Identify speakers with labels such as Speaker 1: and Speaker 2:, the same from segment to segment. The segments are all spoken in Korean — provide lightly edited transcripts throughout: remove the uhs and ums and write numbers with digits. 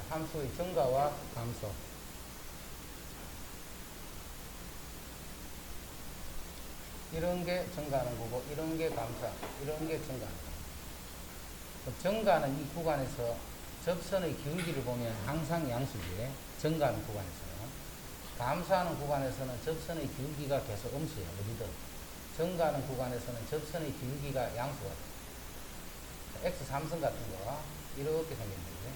Speaker 1: 함수의 증가와 감소. 이런 게 증가하는 거고, 이런 게 감소하는 거고, 이런 게 증가하는 거고. 증가하는 이 구간에서 접선의 기울기를 보면 항상 양수지. 증가하는 구간에서는. 감소하는 구간에서는 접선의 기울기가 계속 음수예요. 어디든. 증가하는 구간에서는 접선의 기울기가 양수가 돼요. X 삼성 같은 거 이렇게 생겼는데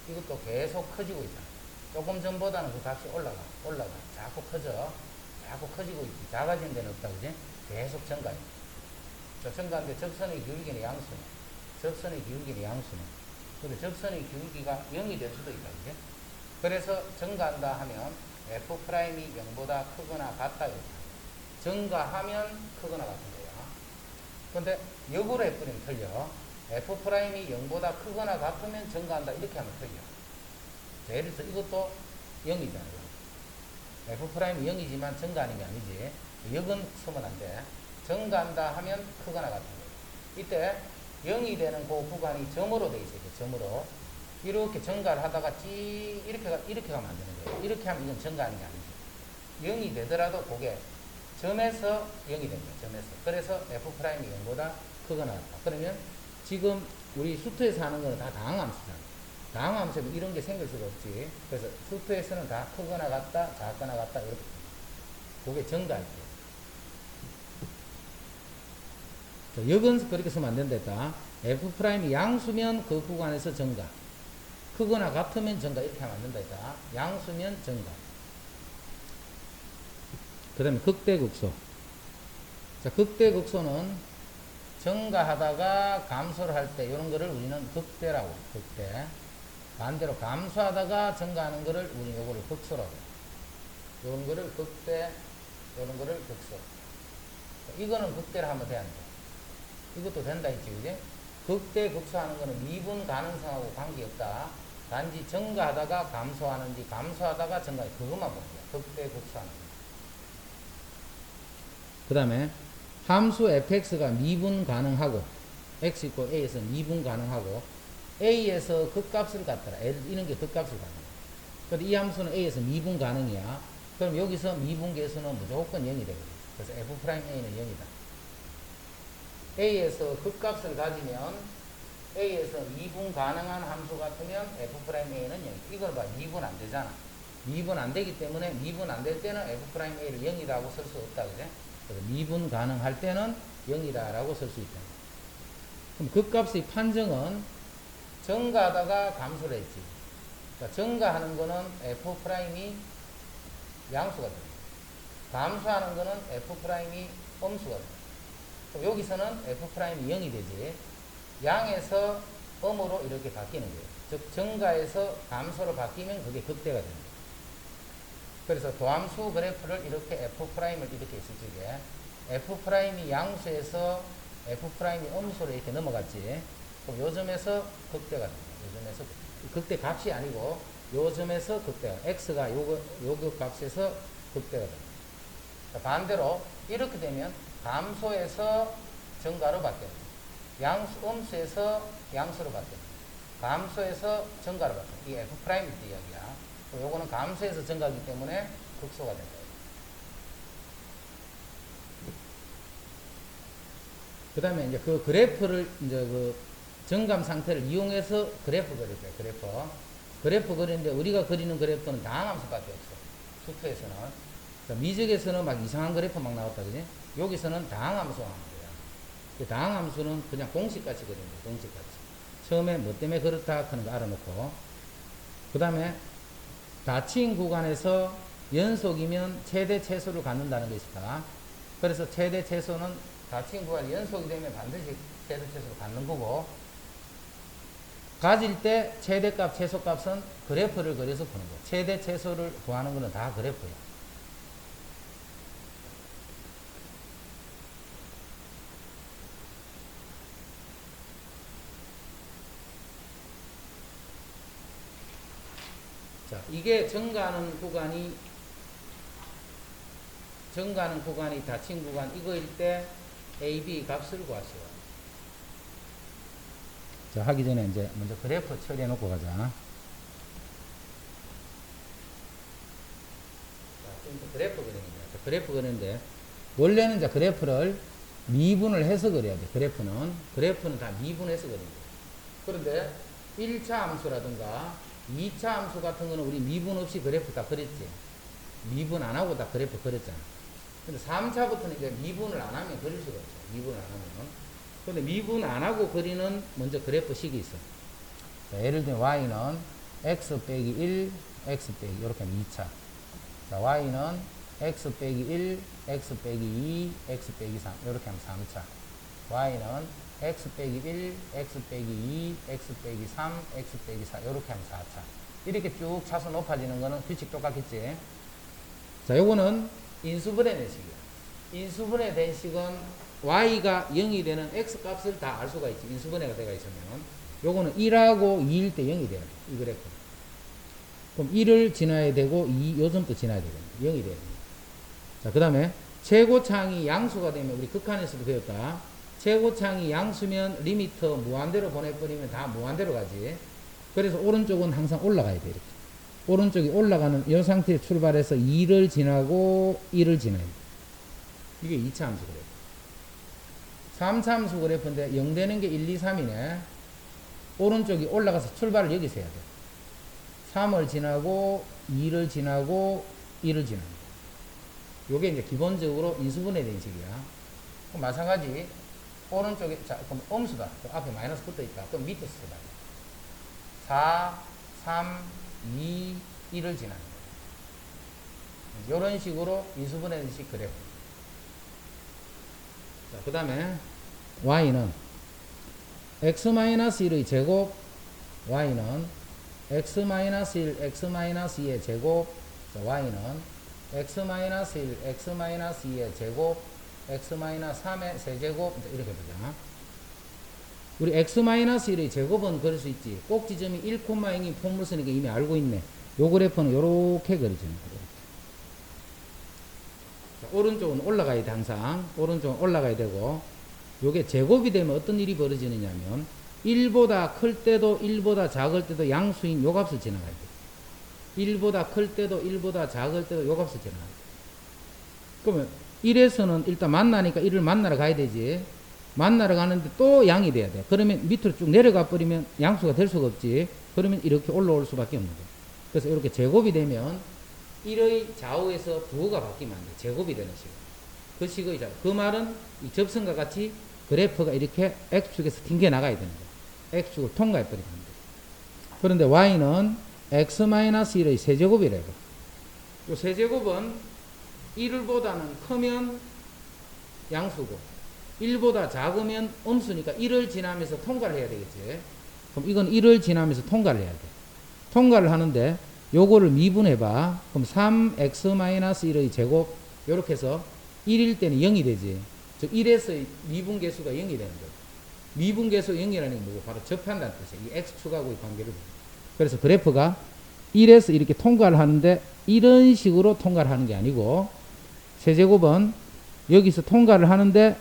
Speaker 1: 이것도 계속 커지고 있잖아. 조금 전보다는 그 값이 올라가. 자꾸 커져. 자꾸 커지고 있지. 작아지는 데는 없다, 그지? 계속 증가해. 증가하는데 접선의 기울기는 양수네. 접선의 기울기는 양수네. 근데 접선의 기울기가 0이 될 수도 있다, 그지? 그래서 증가한다 하면 F'이 0보다 크거나 같다, 이렇게. 증가하면 크거나 같은 거야. 근데 역으로 해버리면 틀려. F'이 0보다 크거나 같으면 증가한다, 이렇게 하면 틀려. 자, 예를 들어서 이것도 0이잖아요. F'이 0이지만 증가하는 게 아니지. 역은 쓰면 안 돼. 증가한다 하면 크거나 같은 거예요. 이때 0이 되는 그 구간이 점으로 돼 있어요. 점으로. 이렇게 증가를 하다가 이렇게 가면 안 되는 거예요. 이렇게 하면 이건 증가하는 게 아니죠. 0이 되더라도 그게 점에서 0이 됩니다. 점에서. 그래서 F'이 0보다 크거나 같다. 그러면 지금 우리 수트에서 하는 거는 다 다항함수잖아. 다항함수는 이런 게 생길 수가 없지. 그래서 수트에서는 다 크거나 같다, 작거나 같다, 이렇게. 그게 증가할 때. 역은 그렇게 쓰면 안 된다. F'이 양수면 그 구간에서 증가. 크거나 같으면 증가. 이렇게 하면 안 된다. 양수면 증가. 그 다음에 극대극소. 자, 극대극소는 증가하다가 감소를 할 때, 이런 거를 우리는 극대라고, 극대. 반대로 감소하다가 증가하는 거를 우리는 요거를 극소라고 해요. 이런 거를 극대, 이런 거를 극소. 이거는 극대를 하면 돼, 안 돼? 이것도 된다 했지, 그지? 극대, 극소하는 거는 미분 가능성하고 관계없다. 단지 증가하다가 감소하는지, 감소하다가 증가해. 그것만 보는 거야. 극대, 극소하는 거. 그 다음에 함수 fx가 미분 가능하고 x 있고 a에서 미분 가능하고 a에서 극값을 갖더라. 이런 게 극값을 갖는 근데 이 함수는 a에서 미분 가능이야. 그럼 여기서 미분계수는 무조건 0이 되거든. 그래서 f'a는 0이다. a에서 극값을 가지면 a에서 미분 가능한 함수 같으면 f'a는 0. 이걸 봐. 미분 안 되잖아. 미분 안 되기 때문에 미분 안 될 때는 f'a를 0이라고 쓸 수 없다, 그래? 그래서 미분 가능할 때는 0이다라고 쓸 수 있다. 그럼 극값의 판정은 증가하다가 감소를 했지. 그러니까 증가하는 거는 F'이 양수가 됩니다. 감소하는 거는 F'이 음수가 됩니다. 그럼 여기서는 F'이 0이 되지. 양에서 음으로 이렇게 바뀌는 거예요. 즉 증가에서 감소로 바뀌면 그게 극대가 됩니다. 그래서 도함수 그래프를 이렇게 F'을 이렇게 있을 적에 F'이 양수에서 F'이 음수로 이렇게 넘어갔지. 그럼 요 점에서 극대가 됩니다. 요 점에서 극대 값이 아니고 요 점에서 극대가, X가 요 값에서 극대가 됩니다. 자, 반대로 이렇게 되면 감소에서 증가로 바뀌어요. 음수에서 양수로 바뀌어요. 감소에서 증가로 바뀌어요. 이게 F'일 때 이야기야. 요거는 감소해서 증가하기 때문에 극소가 된다. 그 다음에 이제 그 그래프를 이제 그 정감 상태를 이용해서 그래프 그릴 거예요. 그래프 그리는데 우리가 그리는 그래프는 다항함수밖에 없어. 수트에서는. 미적에서는 막 이상한 그래프 막 나왔다, 그지? 여기서는 다항함수 하는 거야. 다항함수는 그냥 공식같이 그리는 거야. 공식같이. 처음에 뭐 때문에 그렇다 하는 거 알아놓고. 그 다음에 닫힌 구간에서 연속이면 최대 최소를 갖는다는 것이다. 그래서 최대 최소는 닫힌 구간이 연속이 되면 반드시 최대 최소를 갖는 거고, 가질 때 최대값, 최소값은 그래프를 그려서 푸는 거야. 최대 최소를 구하는 거는 다 그래프야. 자, 이게 증가하는 구간이 닫힌 구간 이거일 때 A, B 값을 구하시오. 자, 하기 전에 이제 먼저 그래프 처리해 놓고 가자. 이제 그래프 그리는데, 그래프 그리는데, 원래는 이제 그래프를 미분을 해서 그려야 돼. 그래프는 다 미분해서 그리는 거야. 그런데 1차 함수라든가 2차 함수 같은 거는 우리 미분 없이 그래프 다 그렸지. 미분 안 하고 다 그래프 그렸잖아. 근데 3차부터는 이제 미분을 안 하면 그릴 수가 없어. 미분을 안 하면. 근데 미분 안 하고 그리는 먼저 그래프식이 있어. 자, 예를 들면 y는 x 빼기 1, x 빼기 이렇게 하면 2차. 자, y는 x 빼기 1, x 빼기 2, x 빼기 3 이렇게 하면 3차. y는 x 빼기 1, x 빼기 2, x 빼기 3, x 빼기 4 이렇게 하면 4차. 이렇게 쭉 차수 높아지는 거는 규칙 똑같겠지. 자, 요거는 인수분해 대식이야. 인수분해 대식은 y가 0이 되는 x 값을 다 알 수가 있지. 인수분해가 되어 있으면. 요거는 1하고 2일 때 0이 돼야 돼. 이 그래프. 그럼 1을 지나야 되고 요점도 지나야 되거든. 0이 돼야 돼. 자, 그 다음에 최고창이 양수가 되면 우리 극한에서도 배웠다. 최고창이 양수면 리미터 무한대로 보내버리면 다 무한대로 가지. 그래서 오른쪽은 항상 올라가야 돼. 이렇게. 오른쪽이 올라가는 이 상태에 출발해서 2를 지나고 1을 지나야 돼. 이게 2차 함수 그래프. 3차 함수 그래프인데 0 되는 게 1, 2, 3이네. 오른쪽이 올라가서 출발을 여기서 해야 돼. 3을 지나고 2를 지나고 1을 지나는 거. 요게 이제 기본적으로 인수분해 대식이야. 그럼 마찬가지 오른쪽에 자 그럼 음수다. 그럼 앞에 마이너스 붙어 있다. 그럼 밑에서 써봐. 4, 3, 2, 1을 지나는 거. 이런 식으로 인수분해 대식 그래프. 자, 그 다음에 y는 x-1의 제곱, y는 x-1, x-2의 제곱, 자, y는 x-1, x-2의 제곱, x-3의 세제곱, 이렇게 보자. 우리 x-1의 제곱은 그릴 수 있지. 꼭지점이 1,0인 폼을 쓰니까 이미 알고 있네. 요 그래프는 요렇게 그려지는 거예요. 오른쪽은 올라가야 돼, 항상. 오른쪽은 올라가야 되고, 요게 제곱이 되면 어떤 일이 벌어지느냐면, 1보다 클 때도 1보다 작을 때도 양수인 요 값을 지나가야 돼. 1보다 클 때도 1보다 작을 때도 요 값을 지나가야 돼. 그러면 1에서는 일단 만나니까 1을 만나러 가야 되지. 만나러 가는데 또 양이 돼야 돼. 그러면 밑으로 쭉 내려가 버리면 양수가 될 수가 없지. 그러면 이렇게 올라올 수밖에 없는 거야. 그래서 이렇게 제곱이 되면 1의 좌우에서 부호가 바뀌면 안 돼. 제곱이 되는 식. 그 식의 좌우. 그 말은 이 접선과 같이 그래프가 이렇게 X축에서 튕겨 나가야 되는 거야. X축을 통과해 버리면 안 돼. 그런데 Y는 X-1의 세제곱이래요. 이 세제곱은 1보다는 크면 양수고 1보다 작으면 음수니까 1을 지나면서 통과를 해야 되겠지. 그럼 이건 1을 지나면서 통과를 해야 돼. 통과를 하는데 요거를 미분해봐. 그럼 3x-1의 제곱 요렇게 해서 1일 때는 0이 되지. 즉 1에서 미분계수가 0이 되는 거야. 미분계수 0이라는 게 뭐고 바로 접한다는 뜻이야. 이 x축하고의 관계를. 그래서 그래프가 1에서 이렇게 통과를 하는데 이런 식으로 통과를 하는 게 아니고 세제곱은 여기서 통과를 하는데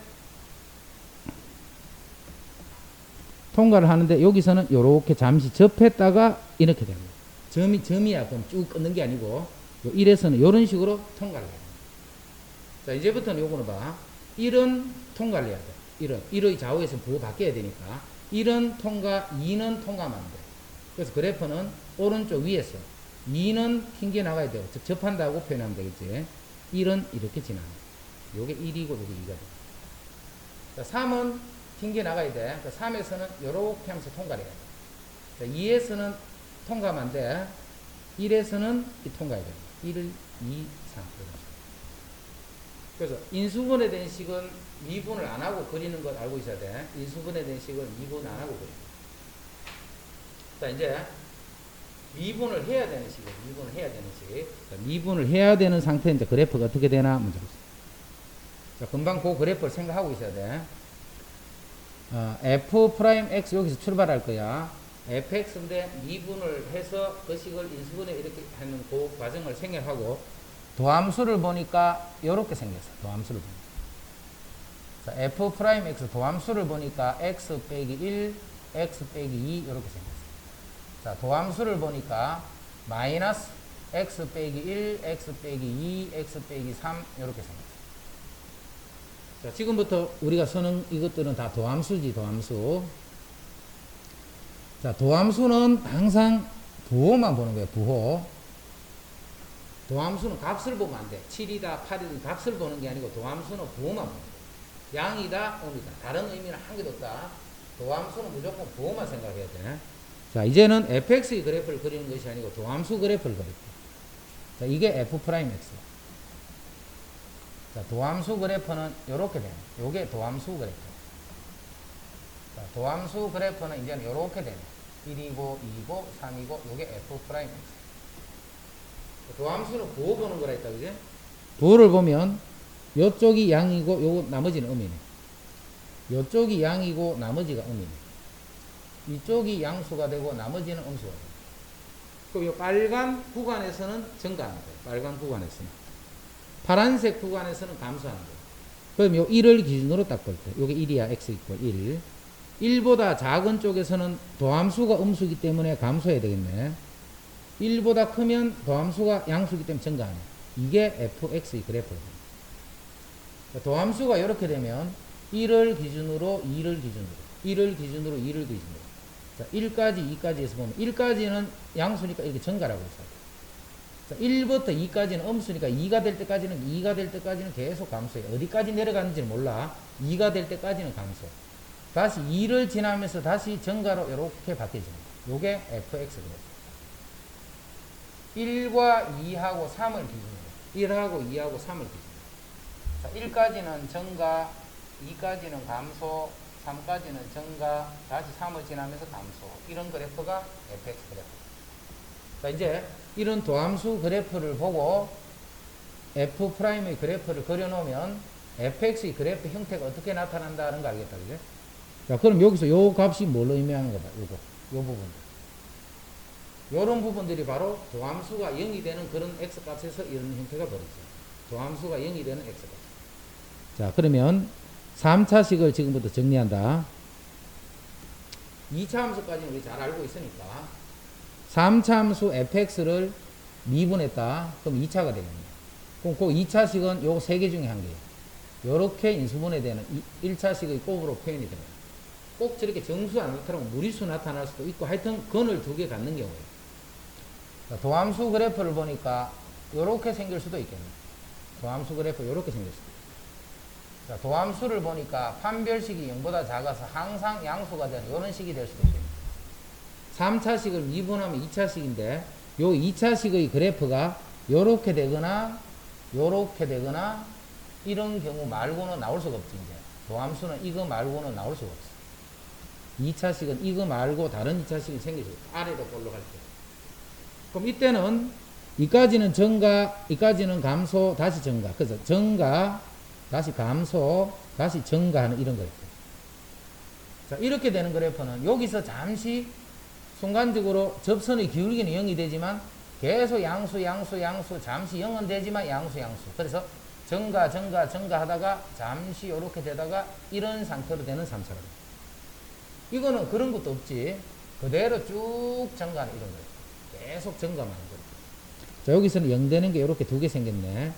Speaker 1: 여기서는 요렇게 잠시 접했다가 이렇게 됩니다. 점이야. 그럼 쭉 끊는 게 아니고, 1에서는 요런 식으로 통과를 해요. 자, 이제부터는 요거는 봐. 1은 통과를 해야 돼. 1의 좌우에서 부호 바뀌어야 되니까. 1은 통과, 2는 통과하면 안 돼. 그래서 그래프는 오른쪽 위에서 2는 튕겨 나가야 돼요. 즉, 접한다고 표현하면 되겠지. 1은 이렇게 지나는 거야. 요게 1이고, 요게 2가 돼. 자, 3은 튕겨 나가야 돼. 3에서는 요렇게 하면서 통과를 해야 돼. 자, 2에서는 통과하면 안 돼. 1에서는 통과해야 돼. 1을 2, 3. 그래서 인수분해 된 식은 미분을 안 하고 그리는 걸 알고 있어야 돼. 인수분해 된 식은 미분 안 하고 그리는 거. 자, 이제 미분을 해야 되는 식이에요. 미분을 해야 되는 식. 자, 미분을 해야 되는 상태에 이제 그래프가 어떻게 되나 먼저 보세요. 자, 금방 그 그래프를 생각하고 있어야 돼. f'x 여기서 출발할 거야. fx인데 미분을 해서 그 식을 인수분해 이렇게 하는 그 과정을 생략하고 도함수를 보니까 이렇게 생겼어. 도함수를 보니까. 자, f'x 도함수를 보니까 x 빼기 1, x 빼기 2 이렇게 생겼어. 자, 도함수를 보니까 마이너스 x 빼기 1, x 빼기 2, x 빼기 3 이렇게 생겼어요. 자, 지금부터 우리가 쓰는 이것들은 다 도함수지, 도함수. 자, 도함수는 항상 부호만 보는 거예요, 부호. 도함수는 값을 보면 안 돼. 7이다, 8이다 값을 보는 게 아니고 도함수는 부호만 보는 거예요. 양이다, 음이다. 다른 의미는 한 개도 없다. 도함수는 무조건 부호만 생각해야 돼. 자, 이제는 fx의 그래프를 그리는 것이 아니고 도함수 그래프를 그릴게요. 자, 이게 f'x. 자, 도함수 그래프는 이렇게 되네. 요게 도함수 그래프. 자, 도함수 그래프는 이제는 이렇게 되네. 1이고, 2이고, 3이고, 요게 f'x. 도함수는 부호 보는 거라 했다, 그지? 부호를 보면, 요쪽이 양이고, 요 나머지는 음이네. 요쪽이 양이고, 나머지가 음이네. 이쪽이 양수가 되고, 나머지는 음수가 되고. 그럼 요 빨간 구간에서는 증가하는 거예요. 빨간 구간에서는. 파란색 구간에서는 감소하는 거예요. 그럼 요 1을 기준으로 딱 볼 때, 요게 1이야, x 이퀄 1. 1보다 작은 쪽에서는 도함수가 음수이기 때문에 감소해야 되겠네. 1보다 크면 도함수가 양수이기 때문에 증가하네. 이게 fx의 그래프거든요. 도함수가 이렇게 되면 1을 기준으로 2를 기준으로 1을 기준으로 2를 기준으로 자, 1까지 2까지 해서 보면 1까지는 양수니까 이렇게 증가라고 했어요. 자, 1부터 2까지는 음수니까 2가 될 때까지는 계속 감소해요. 어디까지 내려가는지는 몰라. 2가 될 때까지는 감소. 다시 2를 지나면서 다시 증가로 이렇게 바뀌어집니다. 요게 fx 그래프. 1과 2하고 3을 기준으로 1하고 2하고 3을 기준으로 자, 1까지는 증가, 2까지는 감소, 3까지는 증가, 다시 3을 지나면서 감소. 이런 그래프가 fx 그래프. 자, 이제 이런 도함수 그래프를 보고 f'의 그래프를 그려놓으면 fx의 그래프 형태가 어떻게 나타난다는 거 알겠다, 그죠? 자, 그럼 여기서 요 값이 뭘 의미하는 거다, 요거. 요 부분. 요런 부분들이 바로 도함수가 0이 되는 그런 x값에서 이런 형태가 벌어져요. 도함수가 0이 되는 x값. 자, 그러면 3차식을 지금부터 정리한다. 2차 함수까지는 우리 잘 알고 있으니까 3차 함수 fx를 미분했다. 그럼 2차가 되겠네요. 그럼 그 2차식은 요 3개 중에 한 개예요. 요렇게 인수분해되는 1차식의 곱으로 표현이 됩니다. 꼭 저렇게 정수 안 나타나고 무리수 나타날 수도 있고 하여튼 근을 2개 갖는 경우에요. 자, 도함수 그래프를 보니까 요렇게 생길 수도 있겠네요. 도함수 그래프 요렇게 생길 수도 있고. 자, 도함수를 보니까 판별식이 0보다 작아서 항상 양수가 되는 이런 식이 될 수도 있겠네요. 3차식을 미분하면 2차식인데 요 2차식의 그래프가 요렇게 되거나 요렇게 되거나 이런 경우 말고는 나올 수가 없지. 이제 도함수는 이거 말고는 나올 수가 없어. 2차식은 이거 말고 다른 2차식이 생기죠. 아래로 올라갈 때. 그럼 이때는 이까지는 증가, 이까지는 감소, 다시 증가. 그래서 증가, 다시 감소, 다시 증가하는 이런 그래프. 자, 이렇게 되는 그래프는 여기서 잠시 순간적으로 접선의 기울기는 0이 되지만 계속 양수 잠시 0은 되지만 양수 그래서 증가 하다가 잠시 이렇게 되다가 이런 상태로 되는 3차가 됩니다. 이거는 그런 것도 없지. 그대로 쭉 증가하는 이런 거예요. 계속 증가만 하는 거예요. 자, 여기서는 0 되는 게 이렇게 2개 생겼네.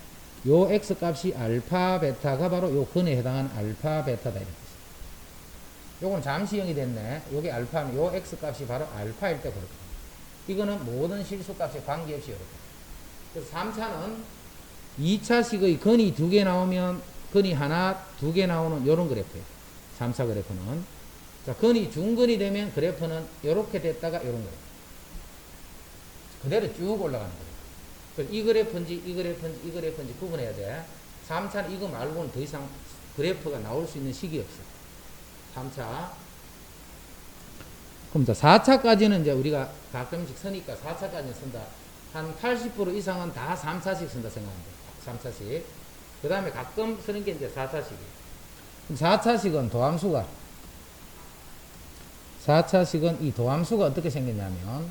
Speaker 1: 요 x 값이 알파 베타가 바로 요 근에 해당하는 알파 베타다 이렇게. 요건 잠시 0이 됐네. 요게 알파는 요 x 값이 바로 알파일 때 그렇게. 이거는 모든 실수값에 관계없이 이렇게. 그래서 3차는 2차식의 근이 2개 나오면 근이 하나, 2개 나오는 요런 그래프예요. 3차 그래프는. 자, 근이 중근이 되면 그래프는 요렇게 됐다가 요런 그래프. 그대로 쭉 올라가는 거예요. 그래서 이 그래프인지 구분해야 돼. 3차는 이거 말고는 더 이상 그래프가 나올 수 있는 식이 없어. 3차. 그럼 4차까지는 이제 우리가 가끔씩 쓰니까 4차까지는 쓴다. 한 80% 이상은 다 3차씩 쓴다 생각하면 돼. 3차씩. 그 다음에 가끔 쓰는 게 이제 4차식이에요. 그럼 4차식은 도함수가 4차식은 이 도함수가 어떻게 생겼냐면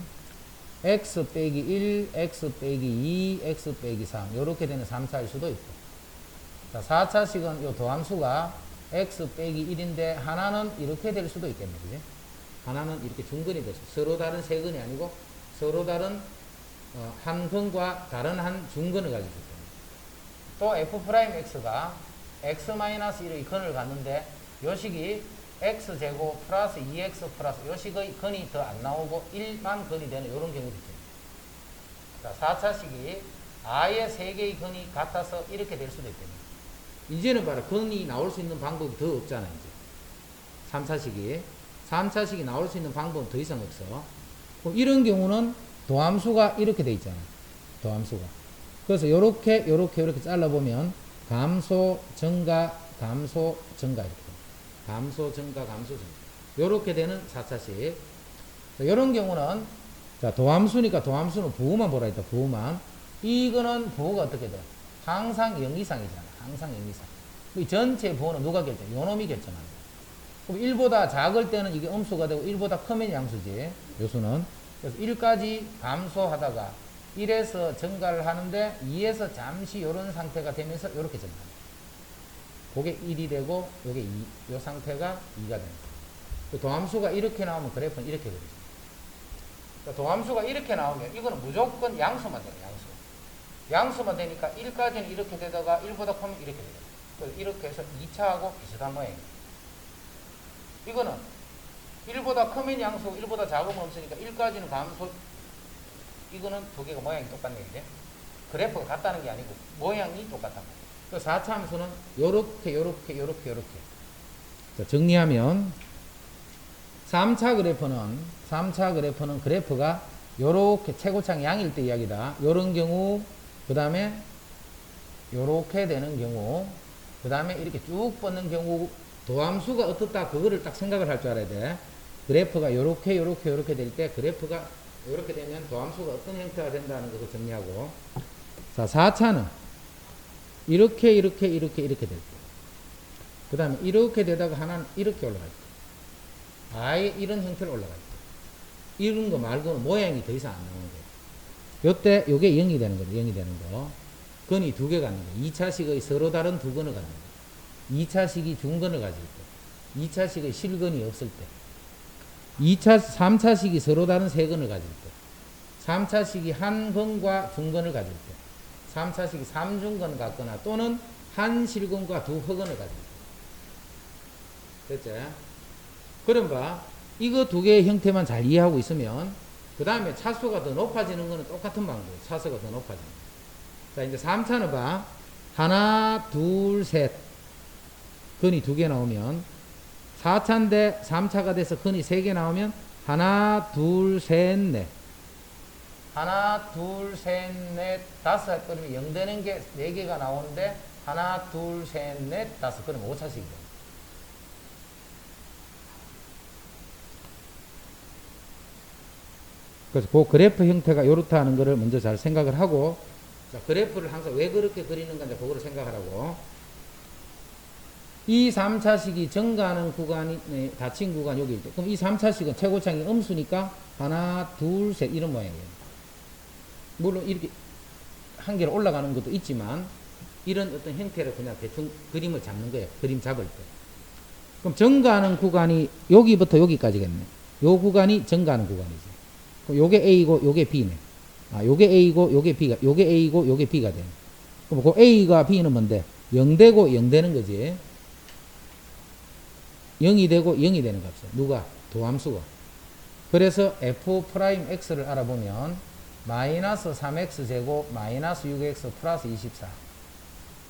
Speaker 1: x 빼기 1, x 빼기 2, x 빼기 3 이렇게 되는 3차일 수도 있고. 자, 4차식은 이 도함수가 x 빼기 1인데 하나는 이렇게 될 수도 있겠네. 그지? 하나는 이렇게 중근이 됐어. 서로 다른 세근이 아니고 서로 다른 한 근과 다른 한 중근을 가지고 있기 때문에. 또 f'x가 x-1의 근을 갖는데 요 식이 x제곱 플러스 2x 플러스 요 식의 근이 더 안 나오고 1만 근이 되는 이런 경우도 있죠. 자, 4차식이 아예 3개의 근이 같아서 이렇게 될 수도 있겠네. 이제는 봐라. 근이 나올 수 있는 방법이 더 없잖아, 이제. 3차식이. 3차식이 나올 수 있는 방법은 더 이상 없어. 그럼 이런 경우는 도함수가 이렇게 돼 있잖아. 도함수가. 그래서 요렇게 잘라보면 감소, 증가, 감소, 증가 이렇게. 감소, 증가, 감소, 증가. 요렇게 되는 4차식. 이런 경우는 자, 도함수니까 도함수는 부호만 보라 했다. 부호만. 이거는 부호가 어떻게 돼? 항상 0 이상이잖아. 항상 0 이상. 이 전체 부호는 누가 결정? 요놈이 결정한다. 그럼 1보다 작을 때는 이게 음수가 되고 1보다 크면 양수지. 요수는. 그래서 1까지 감소하다가 1에서 증가를 하는데 2에서 잠시 요런 상태가 되면서 요렇게 증가합니다. 그게 1이 되고 요게 2. 요 상태가 2가 됩니다. 도함수가 이렇게 나오면 그래프는 이렇게 그리죠. 도함수가 이렇게 나오면 이거는 무조건 양수만 돼요. 양수만 되니까 1까지는 이렇게 되다가 1보다 크면 이렇게 돼요. 그래서 이렇게 해서 2차하고 비슷한 모양이에요. 이거는 1보다 크면 양수고 1보다 작으면 없으니까 1까지는 감소. 이거는 두 개가 모양이 똑같네. 이제 그래프가 같다는 게 아니고 모양이 똑같단 말이에요. 그래서 4차 함수는 요렇게. 자, 정리하면 3차 그래프는 그래프가 요렇게 최고창 양일 때 이야기다. 요런 경우, 그 다음에 요렇게 되는 경우, 그 다음에 이렇게 쭉 뻗는 경우, 도함수가 어떻다 그거를 딱 생각을 할 줄 알아야 돼. 그래프가 요렇게 될 때 그래프가 요렇게 되면 도함수가 어떤 형태가 된다는 것을 정리하고. 자, 4차는 이렇게 될 때. 그 다음에 이렇게 되다가 하나는 이렇게 올라갈 때. 아예 이런 형태로 올라갈 때. 이런 거 말고는 모양이 더 이상 안 나오는 거예요. 요때 요게 0이 되는 거죠. 0이 되는 거. 근이 두 개가 있는 거예요. 2차식의 서로 다른 두 근을 갖는 거예요. 2차식이 중근을 가질 때. 2차식의 실근이 없을 때. 3차식이 서로 다른 세 근을 가질 때. 3차식이 한 근과 중근을 가질 때. 3차식이 3중근을 갖거나 또는 한 실근과 두 허근을 가질 때. 됐죠? 그럼 봐. 이거 두 개의 형태만 잘 이해하고 있으면 그 다음에 차수가 더 높아지는 거는 똑같은 방법이에요. 차수가 더 높아지는 거. 자, 이제 3차는 봐. 하나, 둘, 셋. 근이 두 개 나오면 4차인데 3차가 돼서 근이 3개 나오면 하나, 둘, 셋, 넷. 하나, 둘, 셋, 넷, 다섯 할 거면 0 되는 게 4개가 나오는데 하나, 둘, 셋, 넷, 다섯. 그러면 5차식이죠. 그래서 그 그래프 형태가 이렇다 하는 것을 먼저 잘 생각을 하고, 자, 그래프를 항상 왜 그렇게 그리는가 이제 그거를 생각하라고. 이 3차식이 증가하는 구간이, 네, 닫힌 구간 여기 있죠. 그럼 이 3차식은 최고창이 음수니까 하나, 둘, 셋 이런 모양이에요. 물론 이렇게 한 개로 올라가는 것도 있지만 이런 어떤 형태로 그냥 대충 그림을 잡는 거예요. 그림 잡을 때. 그럼 증가하는 구간이 여기부터 여기까지겠네. 요 구간이 증가하는 구간이지. 요게 A고 요게 B네. 아, 요게 A고 요게 B가, 요게 A고 요게 B가 되네. 그럼 그 A가 B는 뭔데? 0 되고 0 되는 거지. 0이 되고 0이 되는 값이야. 누가? 도함수가. 그래서 f'x를 알아보면 마이너스 3x제곱 마이너스 6x 플러스 24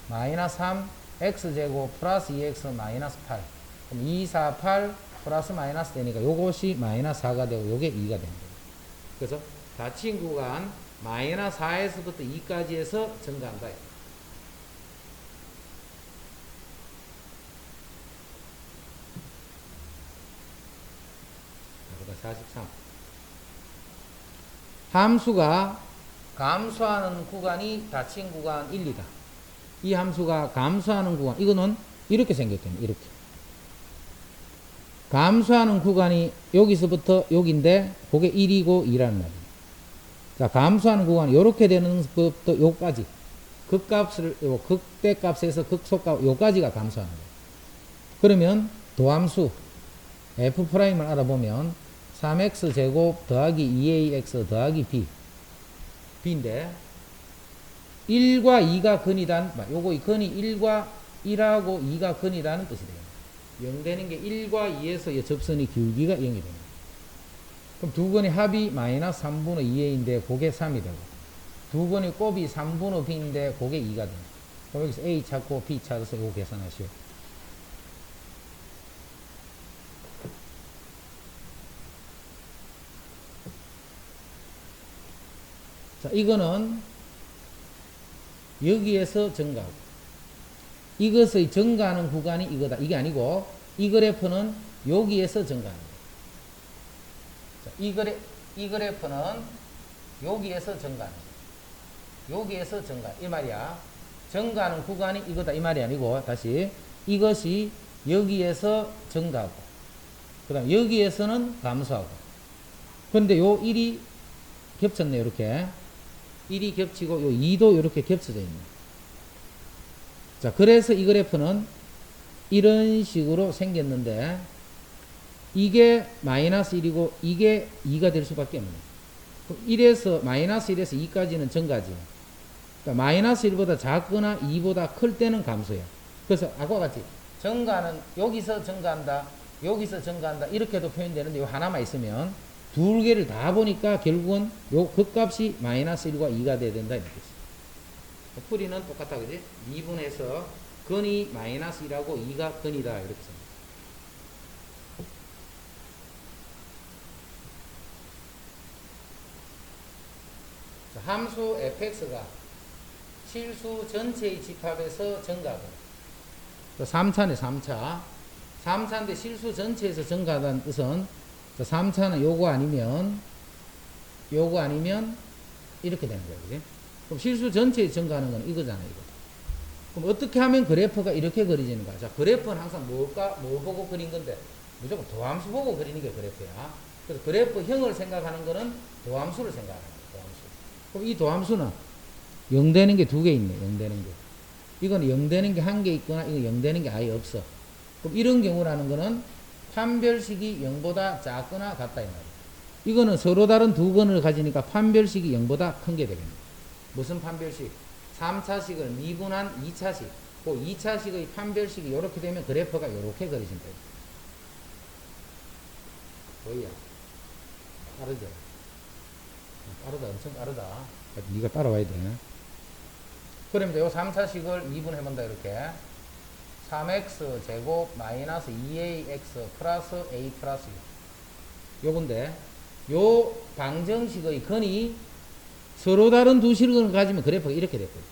Speaker 1: 마이너스 3 x제곱 플러스 2x 마이너스 8 그럼 2, 4, 8 플러스 마이너스 되니까 요것이 마이너스 4가 되고 요게 2가 되는 거예요. 그래서 닫힌 구간 마이너스 4에서부터 2까지 해서 증가한다. 그다음 43. 함수가 감소하는 구간이 닫힌 구간 1, 2다. 이 함수가 감소하는 구간, 이거는 이렇게 생겼겠네. 이렇게. 감소하는 구간이 여기서부터 여기인데 그게 1이고 2라는 말이에요. 자, 감소하는 구간이 이렇게 되는 것부터 요까지 극값을 극대값에서 극소값 요까지가 감소하는 거예요. 그러면 도함수 F'을 알아보면 3x제곱 더하기 2ax 더하기 b B인데 1과 2가 근이다는, 요거 이 근이 1과 1하고 2가 근이라는 뜻이 돼요. 0 되는 게 1과 2에서 접선의 기울기가 0이 됩니다. 그럼 두 근의 합이 마이너스 3분의 2a인데 그게 3이 되고, 두 근의 곱이 3분의 b인데 그게 2가 됩니다. 그럼 여기서 a 찾고 b 찾아서 이거 계산하시오. 자, 이거는 여기에서 증가하고, 이것의 증가하는 구간이 이거다. 이게 아니고, 이 그래프는 여기에서 증가하는 거예요. 자, 이 그래프는 여기에서 증가하는 거예요. 여기에서 증가. 이 말이야. 증가하는 구간이 이거다. 이 말이 아니고, 다시. 이것이 여기에서 증가하고, 그 다음 여기에서는 감소하고. 근데 요 1이 겹쳤네요. 이렇게. 1이 겹치고, 요 2도 이렇게 겹쳐져 있네요. 자, 그래서 이 그래프는 이런 식으로 생겼는데, 이게 마이너스 1이고, 이게 2가 될 수밖에 없네요. 1에서, 마이너스 1에서 2까지는 증가지. 그러니까 마이너스 1보다 작거나 2보다 클 때는 감소야. 그래서 아까 같이 증가는 여기서 증가한다, 여기서 증가한다, 이렇게도 표현되는데, 요 하나만 있으면 두 개를 다 보니까 결국은 요 극값이 마이너스 1과 2가 돼야 된다. 이렇게 있어. 풀이는 똑같다, 그지? 2분에서 근이 마이너스 1하고 2가 근이다. 이렇게 씁니다. 자, 함수 fx가 실수 전체의 집합에서 증가하고, 3차네, 3차. 3차인데 실수 전체에서 증가하다는 뜻은, 3차는 요거 아니면 이렇게 되는 거예요. 그지? 그럼 실수 전체에 증가하는 건 이거잖아요. 이거. 그럼 어떻게 하면 그래프가 이렇게 그려지는가? 자, 그래프는 항상 뭐 보고 그린 건데, 무조건 도함수 보고 그리는 게 그래프야. 그래서 그래프형을 생각하는 거는 도함수를 생각하는 거예요. 도함수. 그럼 이 도함수는 0 되는 게 두 개 있네. 0 되는 게. 이건 0 되는 게 한 개 있거나, 이건 0 되는 게 아예 없어. 그럼 이런 경우라는 거는 판별식이 0보다 작거나 같다, 이 말이야. 이거는 서로 다른 두 근을 가지니까 판별식이 0보다 큰 게 되겠네. 무슨 판별식? 3차식을 미분한 2차식. 그 2차식의 판별식이 이렇게 되면 그래프가 이렇게 그려진다. 뭐야? 빠르죠? 빠르다. 엄청 빠르다. 네가 따라와야 돼. 그러면 요 3차식을 미분해본다. 이렇게 3x 제곱 마이너스 2ax 플러스 a 플러스 6. 요건데 요 방정식의 근이 서로 다른 두 실근을 가지면 그래프가 이렇게 됐거든요.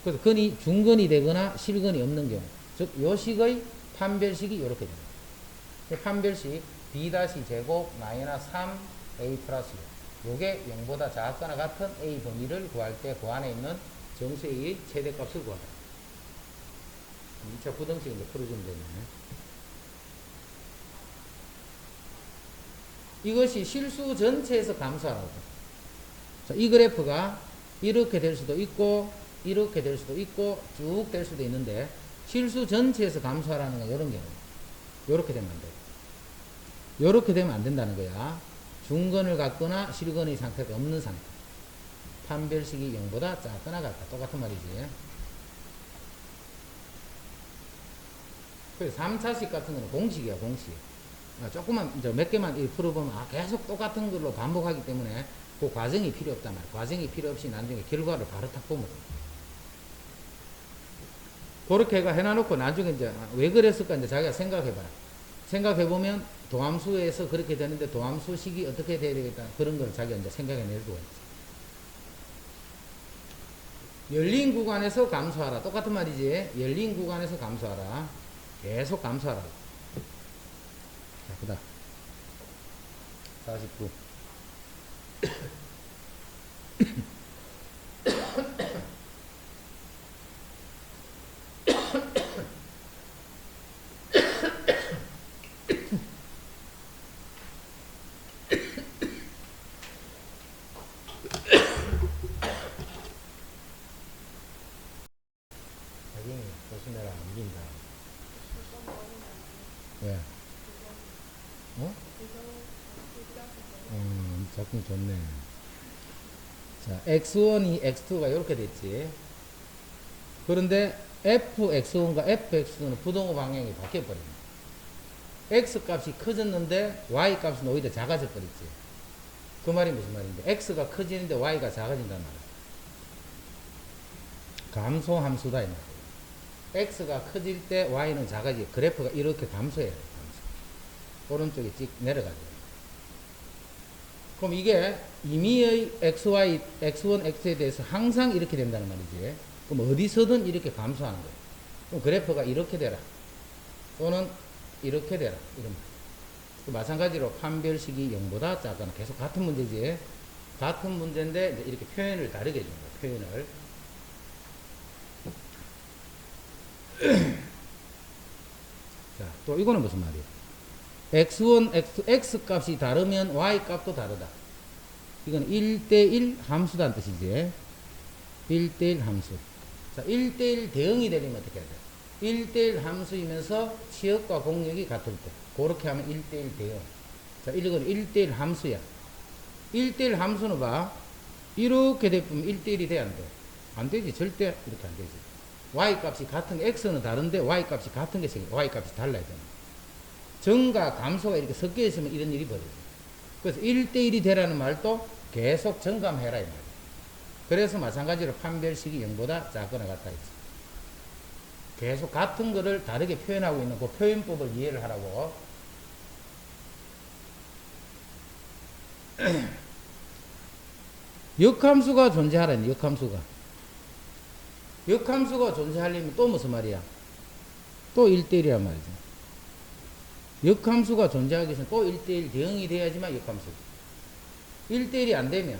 Speaker 1: 그래서 근이 중근이 되거나 실근이 없는 경우, 즉 요 식의 판별식이 이렇게 됩니다. 판별식 b-제곱 마이너스 3a 플러스 6. 요게 0보다 작거나 같은 a 범위를 구할 때 그 안에 있는 정수의 최대값을 구하라. 2차 부등식 이제 풀어주면 되네. 이것이 실수 전체에서 감소하라고. 자, 이 그래프가 이렇게 될 수도 있고, 이렇게 될 수도 있고, 쭉 될 수도 있는데, 실수 전체에서 감소하라는 건 이런 경우. 이렇게 되면 안 돼. 이렇게 되면 안 된다는 거야. 중근을 갖거나 실근의 상태가 없는 상태. 판별식이 0보다 작거나 같다. 똑같은 말이지. 그래서 3차식 같은 거는 공식이야, 공식. 조금만, 몇 개만 풀어보면, 계속 똑같은 걸로 반복하기 때문에, 그 과정이 필요 없단 말이야. 과정이 필요 없이 나중에 결과를 바로 딱 보면 돼. 그렇게 해놔놓고 나중에 이제 왜 그랬을까 이제 자기가 생각해봐. 생각해보면 도함수에서 그렇게 되는데 도함수식이 어떻게 돼야 되겠다. 그런 걸 자기가 이제 생각해낼 수가 있어. 열린 구간에서 감소하라. 똑같은 말이지. 열린 구간에서 감소하라. 계속 감소하라. 자, 그 다음 49. 조심해라. 안 이긴다. 왜? 어? 작품 좋네. 자, x1이 x2가 이렇게 됐지. 그런데 fx1과 fx2는 부동호 방향이 바뀌어버립니다. x 값이 커졌는데 y 값은 오히려 작아져 버렸지. 그 말이 무슨 말인데, x가 커지는데 y가 작아진단 말이야. 감소 함수다 이 말이야. x가 커질 때 y는 작아지. 그래프가 이렇게 감소해야 돼. 감소. 오른쪽에 찍 내려가죠. 그럼 이게 임의의 xy, x1, x에 대해서 항상 이렇게 된다는 말이지. 그럼 어디서든 이렇게 감소하는 거예요. 그럼 그래프가 이렇게 되라. 또는 이렇게 되라. 이런 말. 마찬가지로 판별식이 0보다 작거나 계속 같은 문제지. 같은 문제인데 이제 이렇게 표현을 다르게 해준 거예요. 표현을. 자, 또 이거는 무슨 말이에요? x1, x2, x 값이 다르면 y 값도 다르다. 이건 1대1 함수다는 뜻이지. 1대1 함수. 자, 1대1 대응이 되려면 어떻게 해야 돼? 1대1 함수이면서 치역과 공역이 같을 때. 그렇게 하면 1대1 대응. 자, 이건 1대1 함수야. 1대1 함수는 봐. 이렇게 되면 1대1이 돼, 안 돼? 안 되지. 절대 이렇게 안 되지. y 값이 같은 게, x는 다른데 y 값이 같은 게 생겨. y 값이 달라야 되는. 정과 감소가 이렇게 섞여 있으면 이런 일이 벌어져. 그래서 1대1이 되라는 말도 계속 정감해라, 이 말이야. 그래서 마찬가지로 판별식이 0보다 작거나 같다 했지. 계속 같은 거를 다르게 표현하고 있는 그 표현법을 이해를 하라고. 역함수가 존재하라니, 역함수가. 역함수가 존재하려면 또 무슨 말이야? 또 1대1이란 말이죠. 역함수가 존재하기 위해서는 또 1대1 대응이 돼야지만 역함수. 1대1이 안 되면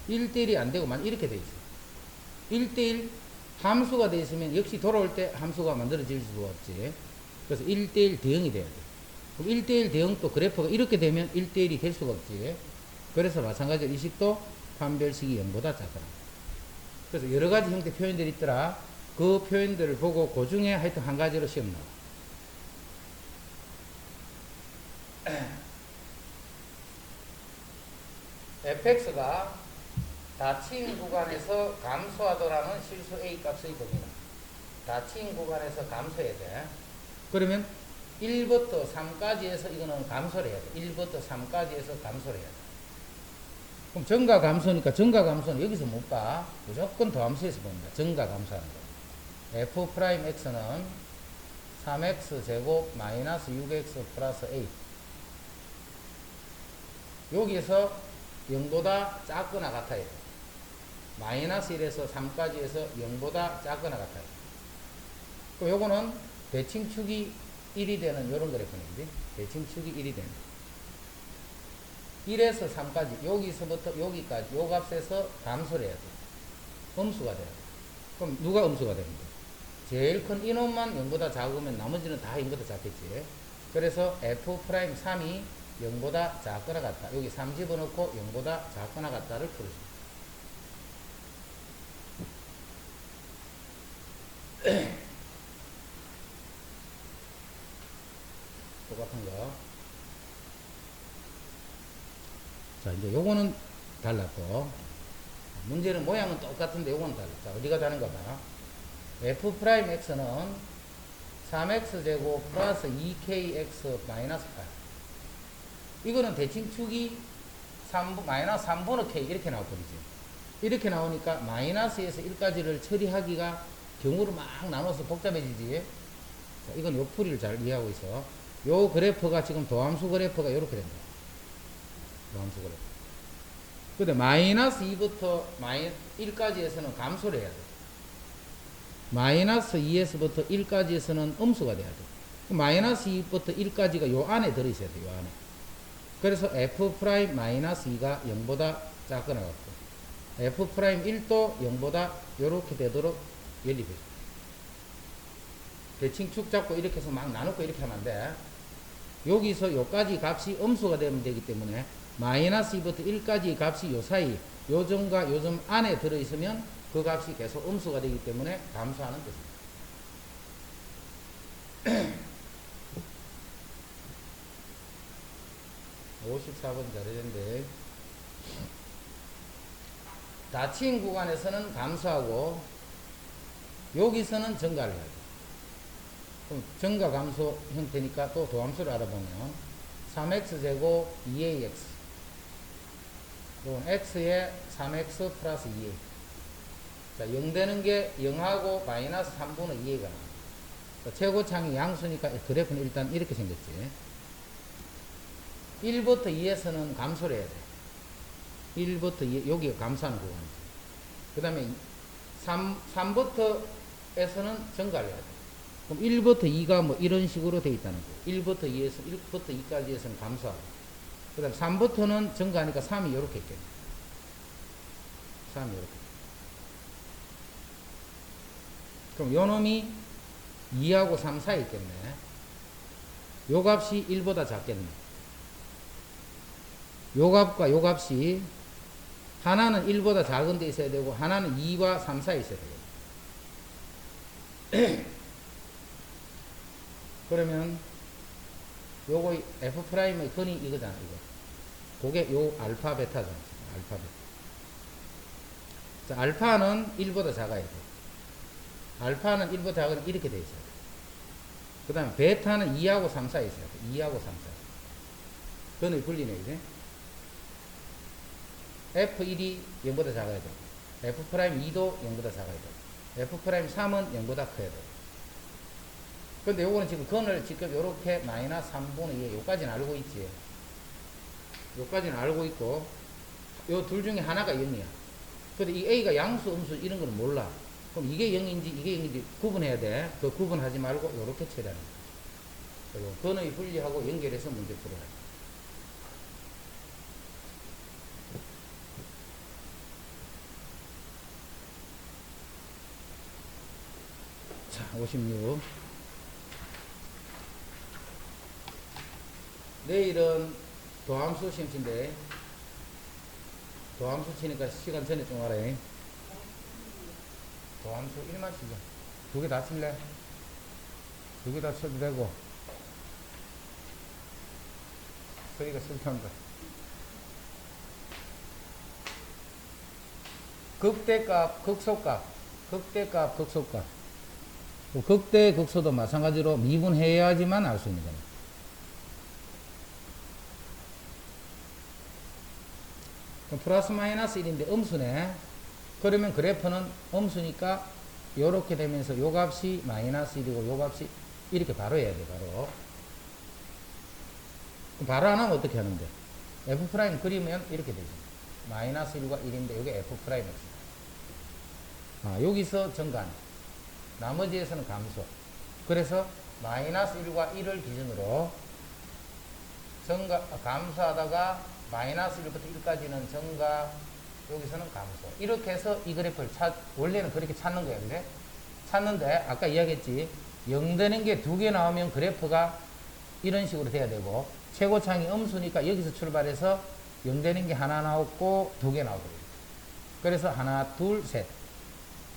Speaker 1: 1대1이 안 되고만 이렇게 돼 있어. 1대1 함수가 돼 있으면 역시 돌아올 때 함수가 만들어질 수가 없지. 그래서 1대1 대응이 돼야 돼. 그럼 1대1 대응도 그래프가 이렇게 되면 1대1이 될 수가 없지. 그래서 마찬가지로 이 식도 판별식이 0보다 작거나. 그래서 여러 가지 형태 표현들이 있더라. 그 표현들을 보고 그 중에 하여튼 한 가지로 시험 나와. fx가 닫힌 구간에서 감소하더라는 실수 a 값의 범위다. 닫힌 구간에서 감소해야 돼. 그러면 1부터 3까지에서 이거는 감소를 해야 돼. 1부터 3까지에서 감소를 해야 돼. 그럼 정가 감소니까 정가 감소는 여기서 못 봐. 무조건 더함수에서 봅니다. 정가 감소하는 거. f'x는 3x 제곱 마이너스 6x 플러스 a. 여기서 0보다 작거나 같아요. 마이너스 1에서 3까지 해서 0보다 작거나 같아요. 그럼 요거는 대칭축이 1이 되는 요런 그래프인데, 대칭축이 1이 되는. 1에서 3까지, 여기서부터 여기까지, 요 값에서 감소를 해야 돼. 음수가 돼야 돼. 그럼 누가 음수가 되는 거야? 제일 큰 인원만 0보다 작으면 나머지는 다 0보다 작겠지. 그래서 f'3이 0보다 작거나 같다. 여기 3 집어넣고 0보다 작거나 같다를 풀어줍니다. 똑같은 거. 자, 이제 요거는 달랐고. 문제는 모양은 똑같은데 요거는 달라. 자, 어디가 다른가 봐. f'x는 3x제곱 플러스 2kx 마이너스 8. 이거는 대칭축이 3, 마이너스 3분의 k 이렇게 나와버리지. 이렇게 나오니까 마이너스에서 1까지를 처리하기가 경우로 막 나눠서 복잡해지지. 자, 이건 요 풀이를 잘 이해하고 있어. 요 그래프가 지금 도함수 그래프가 이렇게 된다. 도함수 그래프. 근데 마이너스 2부터 1까지에서는 감소를 해야 돼. 마이너스 2에서부터 1까지에서는 음수가 돼야 돼. 마이너스 2부터 1까지가 요 안에 들어있어야 돼. 요 안에. 그래서 f'-2가 0보다 작거나 같고 f'1도 0보다 요렇게 되도록 연립해 줘. 대칭축 잡고 이렇게 해서 막 나누고 이렇게 하면 안 돼. 여기서 요까지 값이 음수가 되면 되기 때문에 마이너스 2부터 1까지 값이 요 사이 요점과 요점 안에 들어있으면 그 값이 계속 음수가 되기 때문에 감소하는 뜻입니다. 54번 잘해야 되는데 닫힌 구간에서는 감소하고 여기서는 증가를 해야 돼. 그럼 증가 감소 형태니까 또 도함수를 알아보면 3x제곱 2ax 이건 x에 3x 플러스 2a. 자, 0 되는 게 0하고 마이너스 3분의 2a가 나와. 최고창이 양수니까 그래프는 일단 이렇게 생겼지. 1부터 2에서는 감소를 해야 돼. 1부터 2, 여기가 감소하는 구간이지. 그 다음에 3부터에서는 증가를 해야 돼. 그럼 1부터 2가 뭐 이런 식으로 돼 있다는 거예요. 1부터 2부터 2까지에서는 감소하고. 그 다음 3부터는 증가하니까 3이 이렇게 있겠네. 3이 이렇게. 그럼 요 놈이 2하고 3 사이 있겠네. 요 값이 1보다 작겠네. 요 값과 요 값이 하나는 1보다 작은 데 있어야 되고 하나는 2와 3 사이 있어야 되고. 그러면 요거 F'의 근이 이거잖아. 이거. 그게 요 알파 베타잖아. 알파 베타. 자, 알파는 1보다 작아야 돼. 알파는 1보다 작으면 이렇게 돼 있어야 돼. 그 다음에 베타는 2하고 3 사이 있어야 돼. 2하고 3 사이. 근의 분리네, 이제. F1이 0보다 작아야 돼. F'2도 0보다 작아야 돼. F'3은 0보다 커야 돼. 근데 요거는 지금 근을 지금 요렇게 마이너스 3분의 2, 요까지는 알고 있지. 요까지는 알고 있고, 요 둘 중에 하나가 0이야. 근데 이 A가 양수, 음수 이런 거는 몰라. 그럼 이게 0인지 이게 0인지 구분해야 돼. 그 구분하지 말고 요렇게 처리하는 거야. 그리고 근의 분리하고 연결해서 문제 풀어야 돼. 자, 56. 내일은 도함수 시험치인데, 도함수 치니까 시간 전에 좀 와라. 도함수 1만 치자. 2개 다 칠래? 2개 다 쳐도 되고. 소리가 슬픈다. 극대값, 극소값. 극대값, 극소값. 극대, 극소도 마찬가지로 미분해야지만 알 수 있는 거네. 그럼 플러스 마이너스 1인데 음수네. 그러면 그래프는 음수니까 요렇게 되면서 요 값이 마이너스 1이고 요 값이 이렇게 바로 해야 돼. 바로. 그럼 바로 안 하면 어떻게 하는데? F' 그리면 이렇게 되죠. 마이너스 1과 1인데 요게 F'X. 여기서 증가한. 나머지에서는 감소. 그래서 마이너스 1과 1을 기준으로 감소하다가 마이너스 1부터 1까지는 증가, 여기서는 감소. 이렇게 해서 이 그래프를 원래는 그렇게 찾는 거야. 근데 찾는데 아까 이야기했지. 0 되는 게 2개 나오면 그래프가 이런 식으로 돼야 되고, 최고창이 음수니까 여기서 출발해서 0 되는 게 하나 나오고 2개 나오거든요. 그래서 하나, 둘, 셋.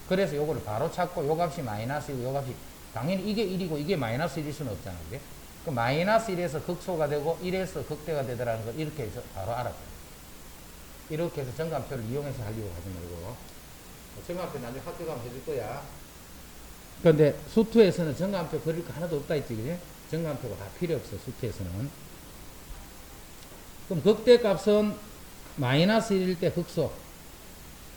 Speaker 1: 그래서 요거를 바로 찾고 요 값이 마이너스이고 요 값이 당연히 이게 1이고 이게 마이너스 1일 수는 없잖아. 그게? 그 마이너스 1에서 극소가 되고 1에서 극대가 되더라는 걸 이렇게 해서 바로 알았거든요. 이렇게 해서 정관표를 이용해서 하려고 하지 말고. 정관표 나중에 학교 가면 해줄 거야. 근데 수투에서는 정관표 그릴 거 하나도 없다 했지. 그지? 정관표가 다 필요 없어. 수투에서는. 그럼 극대 값은 마이너스 1일 때 극소,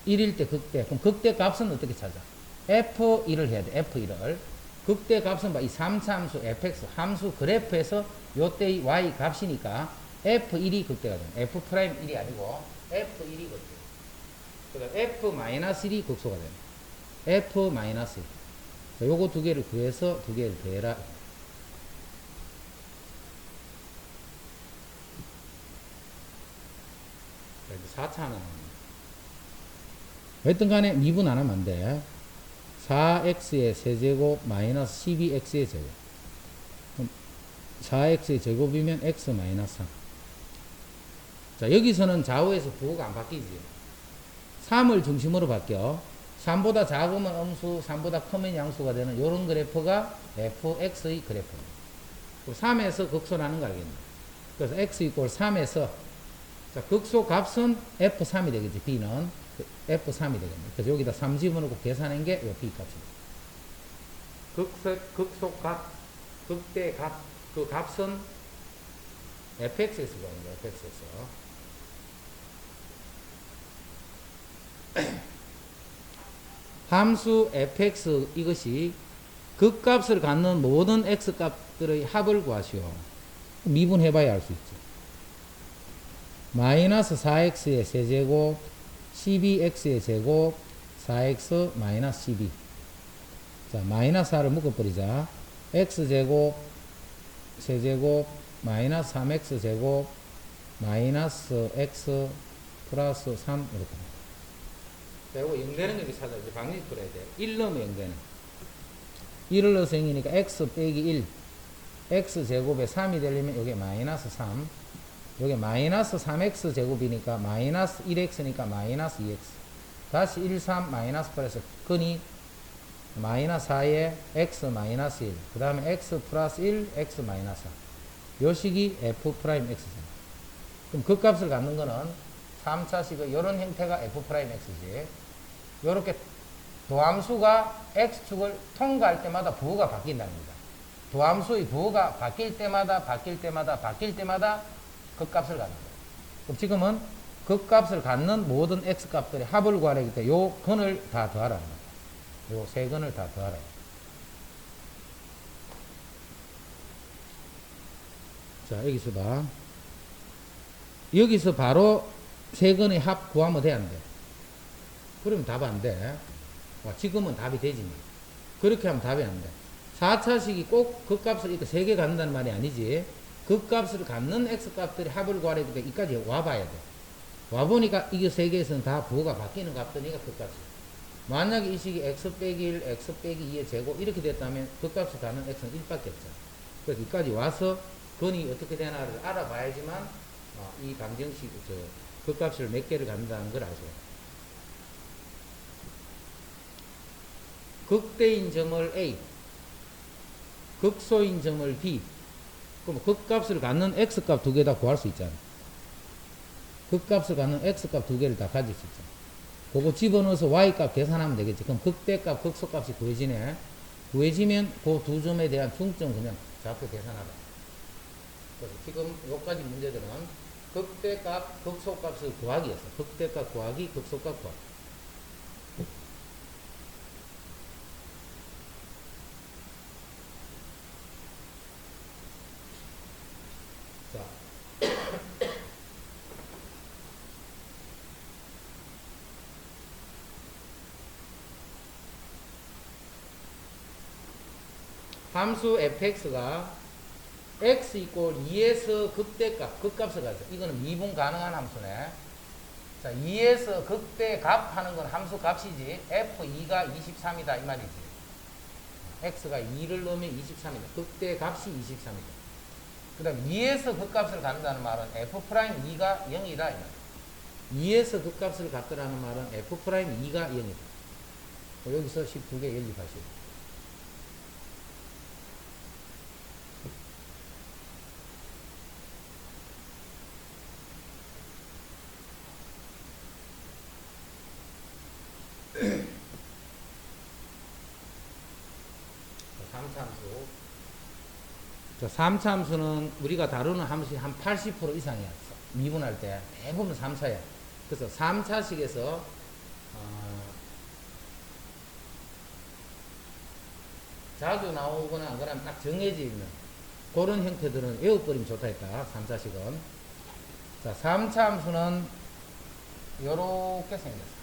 Speaker 1: 1일 때 극대. 그럼 극대 값은 어떻게 찾아? F1을 해야 돼. F1을. 극대 값은 이 3차 함수 fx 함수 그래프에서 요때의 y 값이니까 F1이 극대가 되는. F'1이 아니고 F1이 극대. 그 다음 F-1이 극소가 되는. F-1. 요거 두 개를 구해서 두 개를 대라. 4차 하나 나옵니다. 여튼 간에 미분 안 하면 안 돼. 4x의 세제곱 마이너스 12x의 제곱. 그럼 4x의 제곱이면 x 마이너스 3. 자, 여기서는 좌우에서 부호가 안 바뀌지. 3을 중심으로 바뀌어. 3보다 작으면 음수, 3보다 크면 양수가 되는 요런 그래프가 fx의 그래프입니다. 3에서 극소나는 거 알겠네. 그래서 x 이꼴 3에서 자, 극소 값은 F3이 되겠지. B는 F3이 되겠네. 그래서 여기다 3 집어넣고 계산한 게 이 B 값입니다. 극소 값, 극대 값, 그 값은 fxs가 있는 fxs. 함수 fx 이것이 극값을 갖는 모든 x값들의 합을 구하시오. 미분해봐야 알 수 있죠. 마이너스 4x의 세제곱 12x의 제곱 4x 마이너스 12. 자, 마이너스 4를 묶어버리자. x제곱 세제곱 마이너스 3x제곱 마이너스 x 플러스 3 이렇게. 자, 이거 0 되는 거 찾아. 이제 방식 풀어야 돼. 1 넣으면 0 되는. 1을 넣어서 0이니까 x 빼기 1. x제곱에 3이 되려면 여기 마이너스 3. 여기 마이너스 3x 제곱이니까 마이너스 1x니까 마이너스 2x. 다시 1, 3 마이너스 8에서 근이 마이너스 4에 x 마이너스 1. 그 다음에 x 플러스 1, x 마이너스 4. 요 식이 f 프라임 x잖아. 그럼 그 값을 갖는 거는 3차식의 이런 형태가 f 프라임 x지. 요렇게 도함수가 x축을 통과할 때마다 부호가 바뀐다는 겁니다. 도함수의 부호가 바뀔 때마다 극값을 갖는 거예요. 그럼 지금은 극값을 갖는 모든 x값들의 합을 구하려기 때문에 요 근을 다 더하라는 거예요. 요 세 근을 다 더하라. 자, 여기서 봐. 여기서 바로 세 근의 합 구하면 돼, 안 돼? 그러면 답 안 돼. 지금은 답이 되지. 그렇게 하면 답이 안 돼. 4차식이 꼭 극값을 이렇게 세 개 갖는다는 말이 아니지. 극값을 갖는 x값들의 합을 구하려기 때문에 이까지 와봐야 돼. 와보니까 이게 세 개에서는 다 부호가 바뀌는 값들이니까 극값이. 만약에 이 식이 x 빼기 1, x 빼기 2의 제곱 이렇게 됐다면 극값을 갖는 x는 1밖에 없죠. 그래서 여기까지 와서 근이 어떻게 되나를 알아봐야지만 이 방정식, 극값을 몇 개를 갖는다는 걸 아죠. 극대인 점을 A, 극소인 점을 B. 그럼 극값을 갖는 x값 두 개 다 구할 수 있잖아. 극값을 갖는 x값 두 개를 다 가질 수 있잖아. 그거 집어넣어서 y값 계산하면 되겠지. 그럼 극대값, 극소값이 구해지네. 구해지면 그 두 점에 대한 중점 그냥 좌표 계산하라. 그래서 지금 여기까지 문제들은 극대값, 극소값을 구하기였어. 극대값 구하기, 극소값 구하기. 자. 함수 fx가 x 이꼴 2에서 극대값, 극값을 가져. 이거는 미분 가능한 함수네. 자, 2에서 극대값 하는 건 함수 값이지. f2가 23이다 이 말이지. x가 2를 넣으면 23이다. 극대값이 23이다. 그 다음 2에서 극값을 갖는다는 말은 f'2가 0이다 이 말이야. 2에서 극값을 갖더라는 말은 f'2가 0이다. 여기서 12개 연립하시고. 자, 3차 함수는 우리가 다루는 함수의 한 80% 이상이야. 미분할 때 대부분 3차야. 그래서 3차식에서 자주 나오거나 안 그러면 딱 정해져 있는 그런 형태들은 외워버리면 좋다 했다. 3차식은. 자, 3차 함수는 요렇게 생겼어.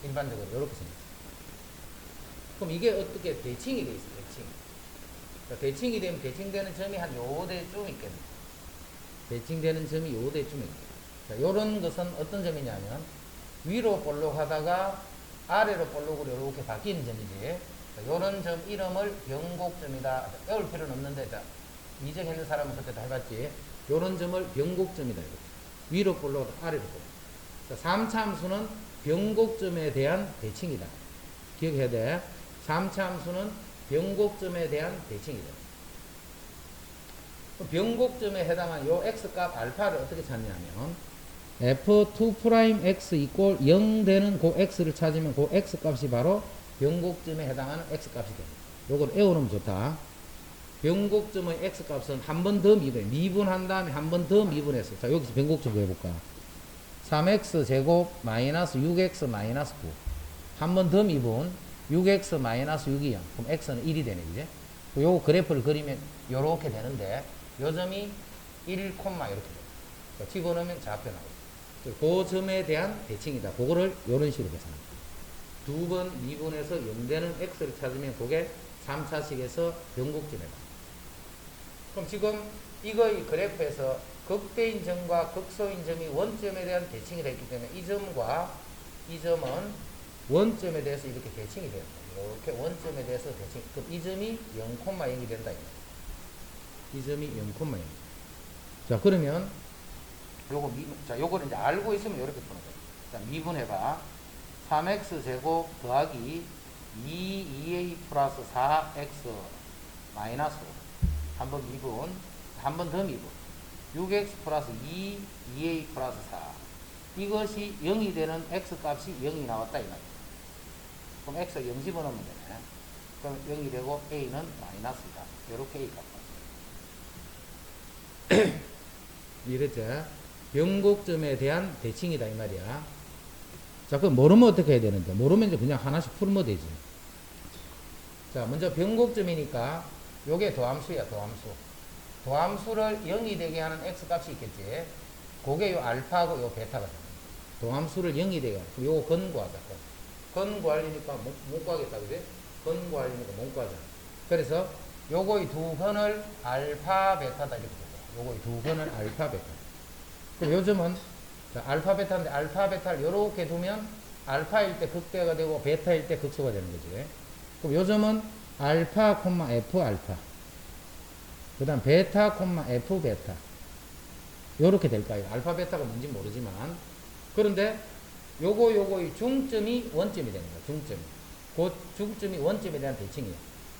Speaker 1: 일반적으로 요렇게 생겼어. 그럼 이게 어떻게 대칭이 돼 있어. 대칭. 자, 대칭이 되면 대칭되는 점이 한 요대쯤 있겠네. 대칭되는 점이 요대쯤 있겠네. 자, 요런 것은 어떤 점이냐면 위로 볼록 하다가 아래로 볼록으로 이렇게 바뀌는 점이지. 자, 요런 점 이름을 변곡점이다. 외울 필요는 없는데, 자, 이정했는 사람은 그때 다 해봤지. 요런 점을 변곡점이다. 이렇게. 위로 볼록, 아래로 볼록. 자, 3차 함수는 변곡점에 대한 대칭이다. 기억해야 돼. 3차 함수는 변곡점에 대한 대칭이다. 변곡점에 해당한 요 x값 알파를 어떻게 찾냐면 f2'x 이꼴 0 되는 그 x를 찾으면 그 x값이 바로 변곡점에 해당하는 x값이 됩니다. 요걸 외워놓으면 좋다. 변곡점의 x값은 한 번 더 미분한 다음에 한 번 더 미분해서 자 여기서 변곡점 해볼까. 3x 제곱 마이너스 6x 마이너스 9 한 번 더 미분 6x 마이너스 6이 0 그럼 x는 1이 되네 그제. 요 그래프를 그리면 요렇게 되는데 요 점이 1, 이렇게 돼요. 집어넣으면 좌표 나오죠. 그 점에 대한 대칭이다. 그거를 요런 식으로 계산합니다. 두 번 미분해서 0 되는 x를 찾으면 그게 3차식에서 변곡점이다. 그럼 지금 이거의 그래프에서 극대인 점과 극소인 점이 원점에 대한 대칭이 됐기 때문에 이 점과 이 점은 원점에 대해서 이렇게 대칭이 됩니다. 이렇게 원점에 대해서 대칭. 그럼 이 점이 0,0이 된다. 이 점이 0,0. 자, 그러면 요거를 이제 알고 있으면 이렇게 푸는 거예요. 자, 미분해봐. 3x 제곱 더하기 2a 플러스 4x 마이너스 한 번 미분, 한 번 더 미분. 6x 플러스 2a 플러스 4. 이것이 0이 되는 x 값이 0이 나왔다 이 말이에요. 그럼 x가 0 집어넣으면 되네. 그럼 0이 되고 a는 마이너스이다. 이렇게 a 값. 이랬죠. 변곡점에 대한 대칭이다 이 말이야. 자, 그럼 모르면 어떻게 해야 되는데? 모르면 이제 그냥 하나씩 풀면 되지. 자, 먼저 변곡점이니까 요게 도함수야, 도함수. 도함수를 0이 되게 하는 x 값이 있겠지. 그게 요 알파고 요 베타가 됩니다. 도함수를 0이 되게 하는. 그럼 요거 건 구하자. 건 구하려니까 못 구하겠다, 그지? 건 구하려니까 못 구하잖아. 그래서 요거의 두 건을 알파 베타다 이렇게 되죠. 요거의 두 건을 알파 베타. 그럼 요즘은 자, 알파 베타인데 알파 베타를 요렇게 두면 알파일 때 극대가 되고 베타일 때 극소가 되는 거지. 그럼 요즘은 알파, F 알파. 그 다음 베타, F 베타. 요렇게 될까요? 알파 베타가 뭔지 모르지만. 그런데 요거의 중점이 원점이 되는 거야. 중점이. 그 중점이 원점에 대한 대칭이야.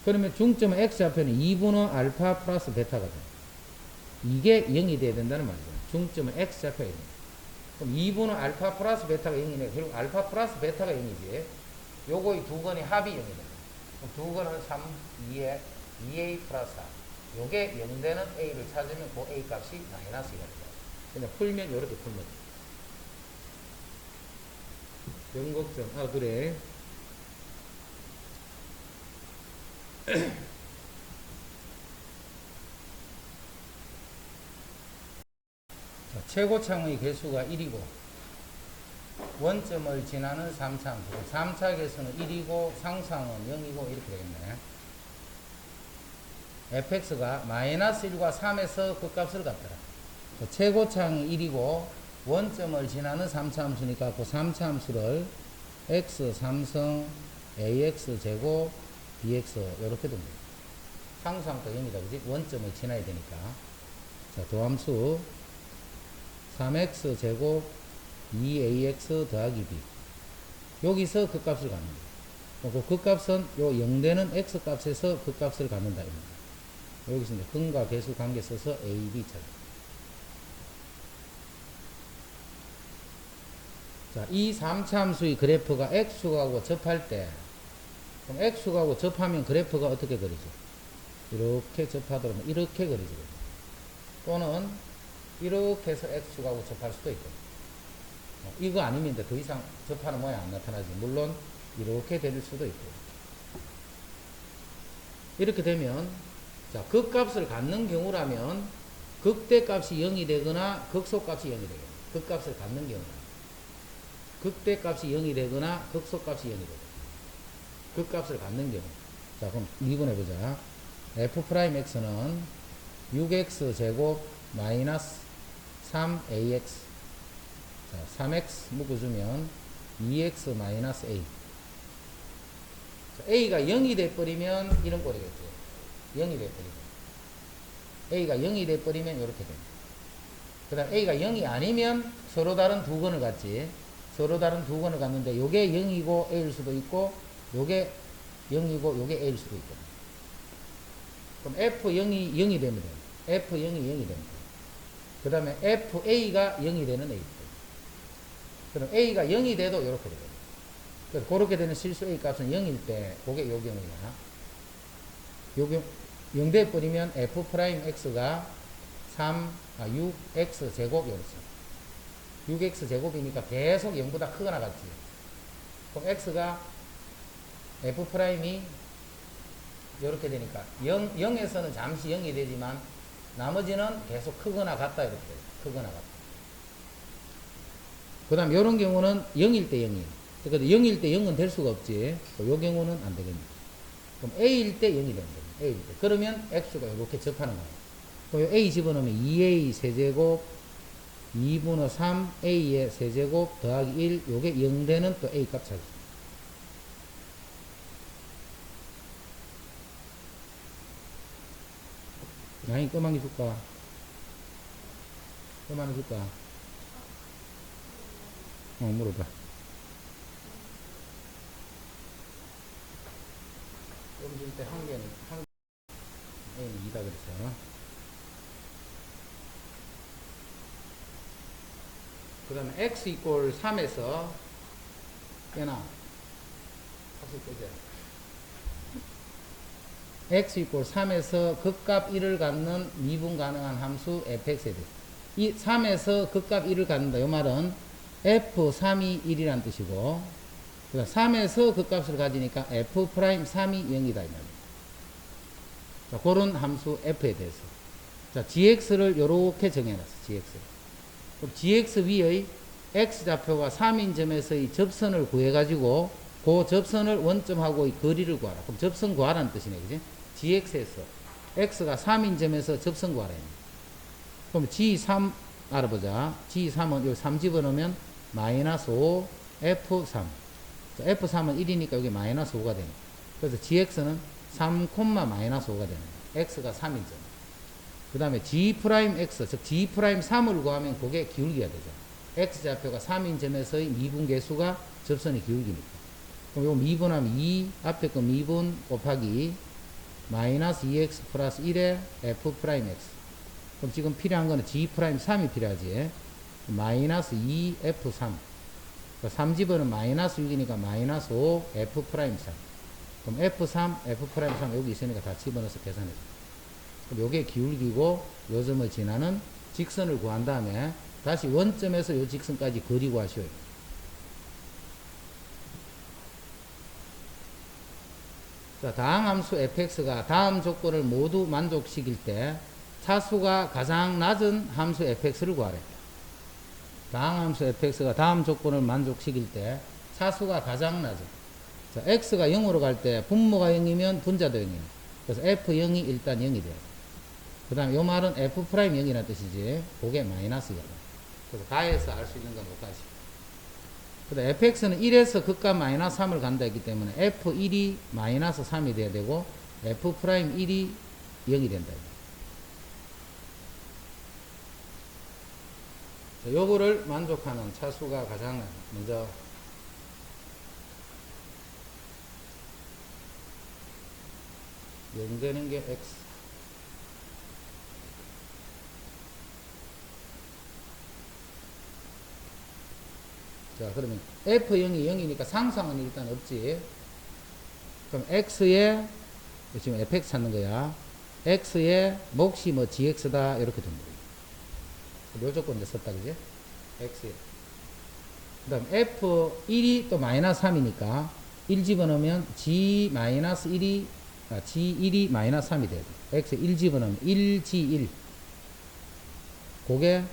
Speaker 1: 그러면 중점은 x좌표는 2분의 알파 플러스 베타가 돼. 이게 0이 돼야 된다는 말이죠. 중점은 x좌표가 0이야. 그럼 2분의 알파 플러스 베타가 0이네. 결국 알파 플러스 베타가 0이지. 요거의 두 건의 합이 0이 된다. 두 건은 3, 2에 2a 플러스 4. 요게 0 되는 a를 찾으면 그 a 값이 마이너스 2가 됩니다. 그냥 풀면 요렇게 풀면 돼. 변곡점. 아, 그래. 자, 최고창의 개수가 1이고 원점을 지나는 3차 함수. 3차 개수는 1이고 상수항은 0이고 이렇게 되겠네. fx가 마이너스 1과 3에서 그 값을 갖더라. 최고창이 1이고 원점을 지나는 3차 함수니까 그 3차 함수를 x 3성 ax 제곱 bx 이렇게 됩니다. 상수항도 0이다. 그지? 원점을 지나야 되니까. 자, 도함수 3x 제곱 2ax 더하기 b. 여기서 그 값을 갖는다. 그 값은 요 0 되는 x 값에서 그 값을 갖는다. 여기서 이제 근과 계수 관계 써서 a, b 찾아. 자, 이 3차 함수의 그래프가 x축하고 접할 때, 그럼 x축하고 접하면 그래프가 어떻게 그리죠? 이렇게 접하도록 이렇게 그리죠. 또는 이렇게 해서 x축하고 접할 수도 있고. 이거 아니면 더 이상 접하는 모양 안 나타나지. 물론 이렇게 될 수도 있고. 이렇게 되면 자, 극값을 갖는 경우라면 극대값이 0이 되거나 극소값이 0이 되거나 극값을 갖는 경우 극대값이 0이 되거나 극소값이 0이 되거나 극값을 갖는 경우. 자, 그럼 미분해보자. f'x는 6x 제곱 마이너스 3ax. 자, 3x 묶어주면 2x 마이너스 a. 자, a가 0이 돼버리면 이런 꼴이겠죠. 0이 돼버리면. a가 0이 돼버리면 이렇게 됩니다. 그 다음 a가 0이 아니면 서로 다른 두 건을 갖지. 서로 다른 두 건을 갖는데 요게 0이고 a일 수도 있고 요게 0이고 요게 a일 수도 있고. 그럼 f0이 0이 되면 돼요. F0이 0이 됩니다. 그 다음에 FA가 0이 되는 A. 그럼 A가 0이 돼도 이렇게 돼요. 그래서 그렇게 되는 실수 A 값은 0일 때, 그게 요 경우야. 요 경우, 0돼 버리면 F'X가 6X 제곱, 이렇죠. 6X 제곱이니까 계속 0보다 크거나 같지. 그럼 X가 F'이 이렇게 되니까 0에서는 잠시 0이 되지만 나머지는 계속 크거나 같다, 이렇게 돼요. 크거나 같다. 그 다음 이런 경우는 0일 때 0이에요. 그러니까 0일 때 0은 될 수가 없지. 이 경우는 안 되겠네요. 그럼 A일 때 0이 되는 거예요. A일 때. 그러면 X가 이렇게 접하는 거예요. 그럼 A 집어넣으면 2A 세제곱 2분의 3A의 세제곱 더하기 1, 요게 0 되는 또 A 값 찾기. 양이 끄망이 줄까? 끄망이 줄까? 물어봐. 좀 줄 때 한 개는, A는 2다 그랬어. 그 다음에 X 이꼴 3에서, 깨나. 학습 끄자. X 이꼴 3에서 극값 1을 갖는 미분 가능한 함수 fx에 대해서. 이 3에서 극값 1을 갖는다. 이 말은 f3이 1이란 뜻이고, 그 다음 3에서 극값을 가지니까 f'3이 0이다. 이 말이에요. 자, 그런 함수 f에 대해서. 자, gx를 요렇게 정해놨어. gx를. 그럼 gx 위의 x좌표가 3인 점에서의 접선을 구해가지고 그 접선을 원점하고의 거리를 구하라. 그럼 접선 구하라는 뜻이네. 그지? gx에서 x가 3인 점에서 접선 구하라. 그럼 g3 알아보자. g3은 여기 3 집어넣으면 마이너스 5 f3. 자, f3은 1이니까 여기 마이너스 5가 되네. 그래서 gx는 3, 마이너스 5가 되네. x가 3인 점. 그 다음에 g'x, 즉 g'3을 구하면 그게 기울기가 되죠. x좌표가 3인 점에서의 미분 계수가 접선의 기울기니까. 그럼 요 미분하면 2, 앞에 거 미분 곱하기 마이너스 2x 플러스 1에 f'x. 그럼 지금 필요한 거는 g'3이 필요하지. 마이너스 2f3. 3집어는 마이너스 6이니까 마이너스 5 f'3. 그럼 f3, f'3 여기 있으니까 다 집어넣어서 계산해줘. 그럼 요게 기울기고 요점을 지나는 직선을 구한 다음에 다시 원점에서 요 직선까지 거리 구하시오. 자, 다항 함수 fx가 다음 조건을 모두 만족시킬 때 차수가 가장 낮은 함수 fx를 구하래. 다항 함수 fx가 다음 조건을 만족시킬 때 차수가 가장 낮은. 자, x가 0으로 갈 때 분모가 0이면 분자도 0이네. 그래서 f0이 일단 0이 돼요. 그 다음에 요 말은 f'0이라는 뜻이지. 그게 마이너스 0. 그래서 가에서 알 수 있는 건 못가지. 그 다음 fx는 1에서 극값 마이너스 3을 간다 했기 때문에 f1이 마이너스 3이 돼야 되고 f'1이 0이 된다. 자, 요거를 만족하는 차수가 가장 먼저 영되는 게 x. 자, 그러면 f0이 0이니까 상상은 일단 없지. 그럼 x에 지금 fx 찾는 거야. x에 몫이 뭐 gx다 이렇게 된 거예요. 요 조건 이제 썼다 그지? x에. 그 다음 f1이 또 마이너스 3이니까 1 집어넣으면 g-1이 g1이 마이너스 3이 돼야 돼. x에 1 집어넣으면 1g1. 그게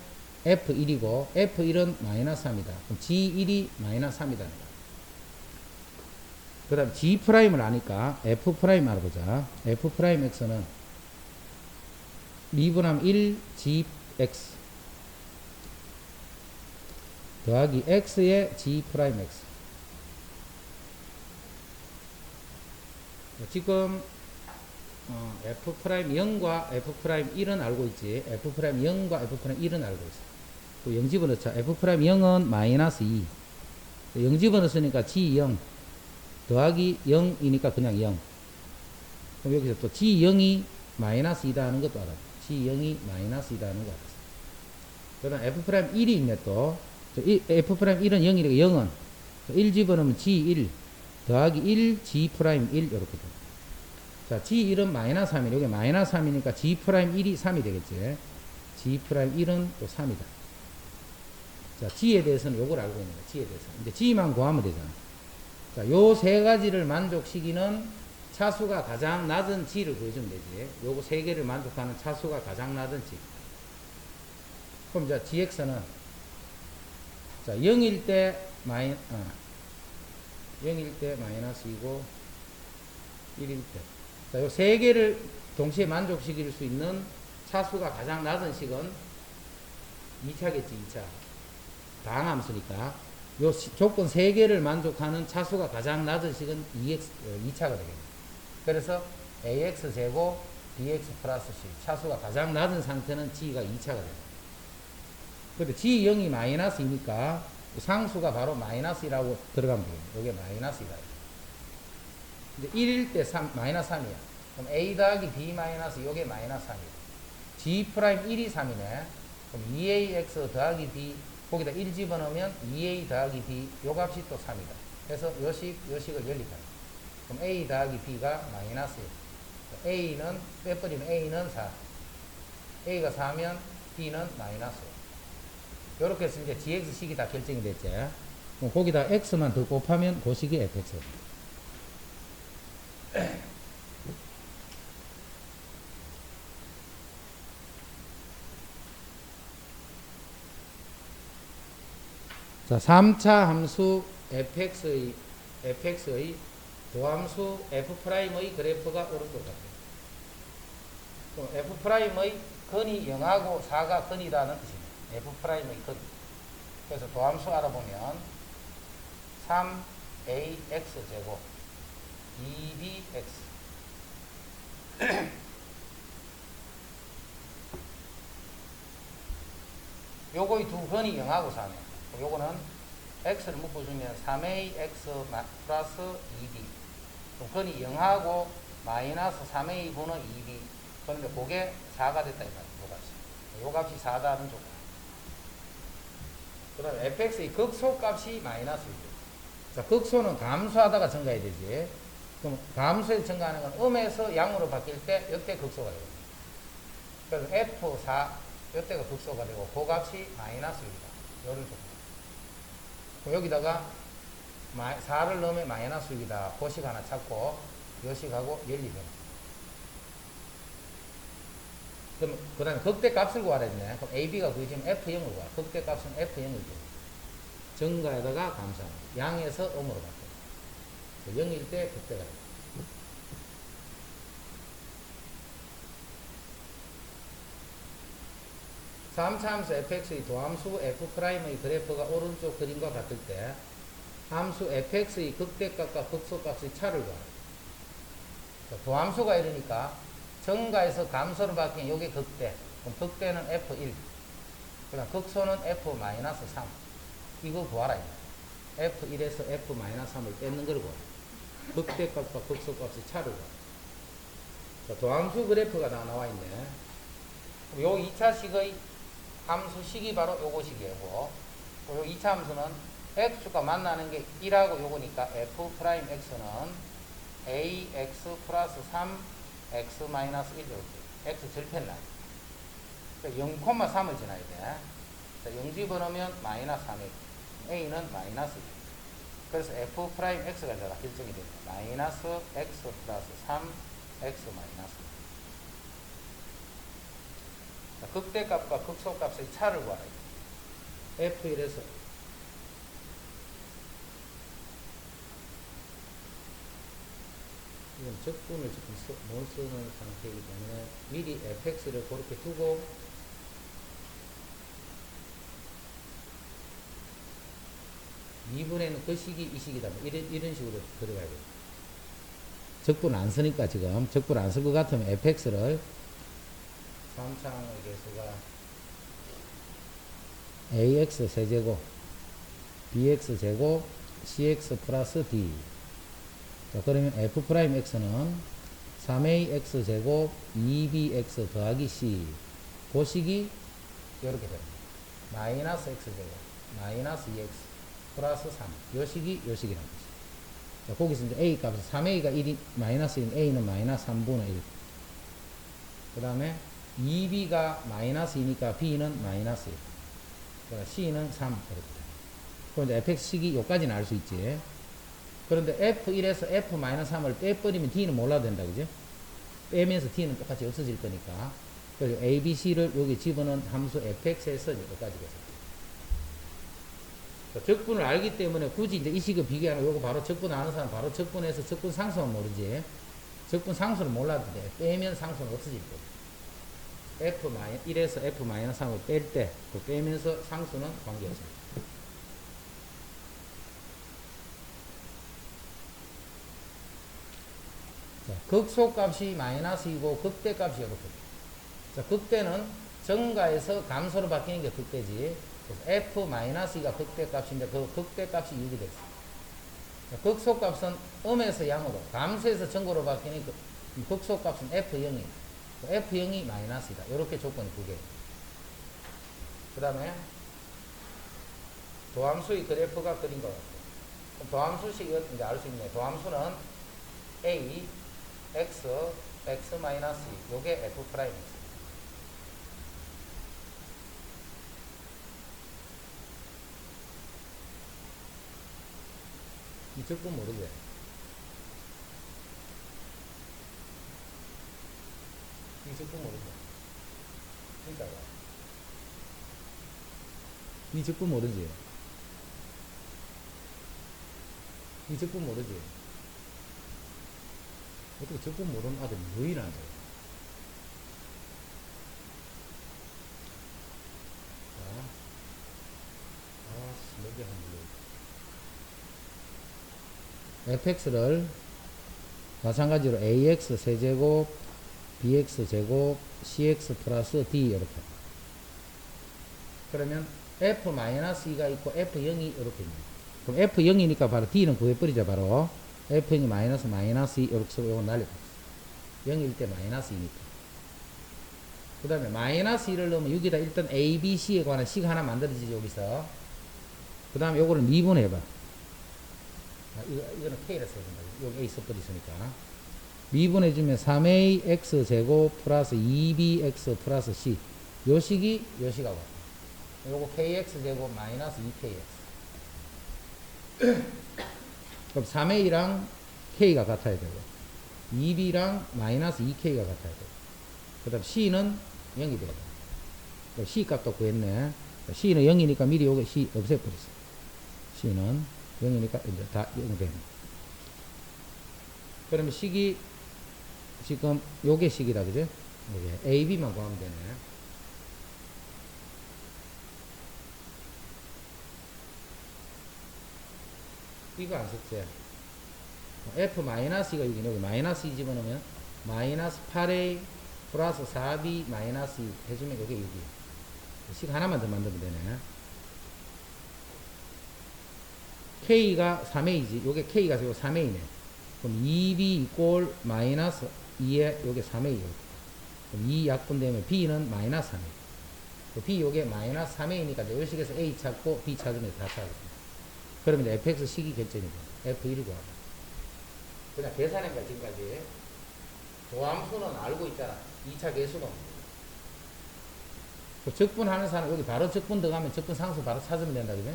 Speaker 1: f1이고 f1은 마이너스 3이다. 그럼 g1이 마이너스 3이다. 그 다음 g'을 아니까 f' 알아보자. f'x는 미분하면 1gx 더하기 x의 g'x. 지금 f'0과 f'1은 알고 있지. f'0과 f'1은 알고 있어. 또 0 집어넣자. f'0은 마이너스 2. 0 집어넣었으니까 g0 더하기 0이니까 그냥 0. 그럼 여기서 또 g0이 마이너스 2다 하는 것도 알아. G0이 마이너스 2라는 거 알았어. 그 다음 F'1이 있네 또. F'1은 0이니까 0은 1 집어넣으면 G1 더하기 1 G'1 이렇게 돼. 자, G1은 마이너스 3이네. 여기 마이너스 3이니까 G'1이 3이 되겠지. G'1은 또 3이다. 자, G에 대해서는 요걸 알고 있는 거야. G에 대해서. 이제 G만 구하면 되잖아. 자, 요 세 가지를 만족시키는 차수가 가장 낮은 G를 구해주면 되지. 요거 세 개를 만족하는 차수가 가장 낮은 G. 그럼 자, GX는 자, 0일 때 0일 때 마이너스이고 1일 때. 자, 요 세 개를 동시에 만족시킬 수 있는 차수가 가장 낮은 식은 2차겠지, 2차. 다항함수니까. 요 조건 세 개를 만족하는 차수가 가장 낮은 식은 2차가 되겠네. 그래서 AX제곱 BX 플러스 C. 차수가 가장 낮은 상태는 G가 2차가 됩니다. 근데 G0이 마이너스이니까 상수가 바로 마이너스라고 들어가면 돼요. 이게 마이너스이다. 이제 1일 때 마이너스 3이야. 그럼 A 더하기 B 마이너스 요게 마이너스 3이야. G'1이 3이네. 그럼 2AX 더하기 B 거기다 1 집어넣으면 2A 더하기 B 요 값이 또 3이다. 그래서 요식을 연립하는. 그럼 A 더하기 B가 마이너스예요. A는 빼버리면 A는 4. A가 4면 B는 마이너스예요. 요렇게 해서 이제 GX식이 다 결정이 됐지. 그럼 거기다 X만 더 곱하면 그 식이 FX입니다. 자, 3차 함수 fx의 도함수 f'의 그래프가 오른쪽 같아요. 그럼 f'의 근이 0하고 4가 근이라는 뜻입니다. f'의 근. 그래서 도함수 알아보면 3ax 제곱 2bx 요거의 두 근이 0하고 4네. 요거는 x를 묶어주면 3ax 플러스 2b. 그럼 근이 0하고 마이너스 3a 분의 2b. 그런데 그게 4가 됐다 이 말이야. 요 값이 4다는 조건. 그 다음에 fx의 극소값이 마이너스이죠. 자, 극소는 감소하다가 증가해야 되지. 그럼 감소에서 증가하는 건 음에서 양으로 바뀔 때 이때 극소가 되거든요. 그래서 f4 이때가 극소가 되고 그 값이 마이너스입니다. 요를 조건. 여기다가 4를 넣으면 마이너스 6이다. 고식 하나 찾고 요식하고 연립해. 그럼 그 다음에 극대값을 구하라 했네. 그럼 AB가 구해지면 F0을 구하. 극대값은 F0을 구해. 증가에다가 감소하는. 양에서 음으로 바꿔. 0일 때 극대가 돼. 삼차 함수 fx의 도함수 f'의 그래프가 오른쪽 그림과 같을 때 함수 fx의 극대값과 극소값의 차를 구하라. 도함수가 이러니까 증가에서 감소로 바뀐 요게 극대. 그럼 극대는 f1. 그다음 극소는 f-3. 이거 구하라. f1에서 f-3을 뺏는 걸 구하라. 극대값과 극소값의 차를 구하라. 도함수 그래프가 다 나와 있네. 요 2차식의 함수식이 바로 요거식이고, 요 2차 함수는 x축과 만나는 게 1하고 요거니까 f'x는 ax 플러스 3x 마이너스 1 이렇게 x 절편날 0,3을 지나야 돼. 자, 0 집어넣으면 마이너스 3이 a는 마이너스 1. 그래서 f'x가 다 결정이 됩니다. 마이너스 x 플러스 3x 마이너스 1. 극대값과 극소값의 차를 구하라. F1에서 이건 적분을 지금 못 쓰는 상태이기 때문에 미리 fx를 그렇게 두고 이번에는 그 식이 이 식이다. 이런 식으로 들어가야 돼요. 적분 안 쓰니까 지금 적분 안 쓸 것 같으면 fx를 3차항의 개수가 ax 세제곱 bx 제곱 cx 플러스 d. 자, 그러면 f'x는 3ax 제곱 2bx 더하기 c. 그 식이 이렇게 됩니다. 마이너스 x 제곱 마이너스 2x 플러스 3. 요 식이 요 식이란 거죠. 자, 거기서 이제 a 값은 3a가 1이 마이너스 1인 a는 마이너스 3분의 1. 그 다음에 2b가 마이너스 2니까 b는 마이너스 1. 그러니까 c는 3 이렇게 돼요. 그럼 이제 fx식이 요까지는 알 수 있지. 그런데 f1에서 f-3을 빼버리면 d는 몰라도 된다, 그죠? 빼면서 d는 똑같이 없어질 거니까. 그래서 a, b, c를 여기 집어넣은 함수 fx에서 여기까지 계속. 적분을 알기 때문에 굳이 이제 이 식을 비교하는 요거 바로 적분 아는 사람 바로 적분해서 적분 상수만 모르지. 적분 상수를 몰라도 돼. 빼면 상수는 없어질 거야. f-1에서 f-3을 뺄 때, 그 빼면서 상수는 관계없습니다. 자, 극소값이 마이너스이고 극대값이 이렇게. 자, 극대는 증가에서 감소로 바뀌는 게 극대지. 그래서 f-2가 극대값인데 그 극대값이 6이 됐어. 자, 극소값은 음에서 양으로, 감소에서 증거로 바뀌는 그 극소값은 f0이. f0이 마이너스이다. 이렇게 조건이 두 개. 그 다음에 도함수의 그래프가 그린 것 같아요. 도함수식 이제 알 수 있네. 도함수는 a, x, x 마이너스 요게 f 프라임이죠. 이 적분 모르지? 이 적분 모르지? 그러니까 이 적분 모르지? 이 적분 모르지? 어떻게 적분 모르는 아들 뭐이나 하죠? 자, 몇개 한 fx를 마찬가지로 ax 세제곱 bx 제곱 cx 플러스 d 이렇게. 그러면 f-2가 있고 f0이 이렇게 있네. 그럼 f0이니까 바로 d는 구해버리자. 바로 f0이 마이너스 이렇게 쓰고 이거 날려버렸어. 0일 때 마이너스 2니까. 그 다음에 마이너스 1을 넣으면 여기다 일단 a, b, c에 관한 식 하나 만들어지지 여기서. 그 다음에 요거를 미분해봐. 이거는 k라 써야 된다. 여기 a 써버리니까. 미분해주면 3ax 제곱 플러스 2bx 플러스 c. 요 식이 요 식하고 같아. 요거 kx 제곱 마이너스 2kx. 그럼 3a랑 k가 같아야 되고 2b랑 마이너스 2k가 같아야 되고 그 다음 c는 0이 돼야 돼. c 값도 구했네. c는 0이니까 미리 요거 c 없애버렸어. c는 0이니까 이제 다 0 되네. 그러면 식이 지금 요게 식이다, 그죠? 요게 a, b만 구하면 되네. 이거 안 썼지? f-가 여기 마이너스 2 집어넣으면 마이너스 8a 플러스 4b 마이너스 2 해주면 요게 6이. 식 하나만 더 만들면 되네. k가 3a지. 요게 k가 3a네. 그럼 2b 이꼴 마이너스 2에 요게 3a. 그럼 2 약분되면 b는 마이너스 3a. b 요게 마이너스 3a니까 요 식에서 a 찾고 b 찾으면 다 찾았습니다. 그러면 이제 fx 식이 결정이 돼. f1을 구하라. 그냥 계산한 거야, 지금까지. 도함수는 알고 있잖아. 2차 계수는. 그 적분하는 사람 여기 바로 적분 들어가면 적분 상수 바로 찾으면 된다, 그죠?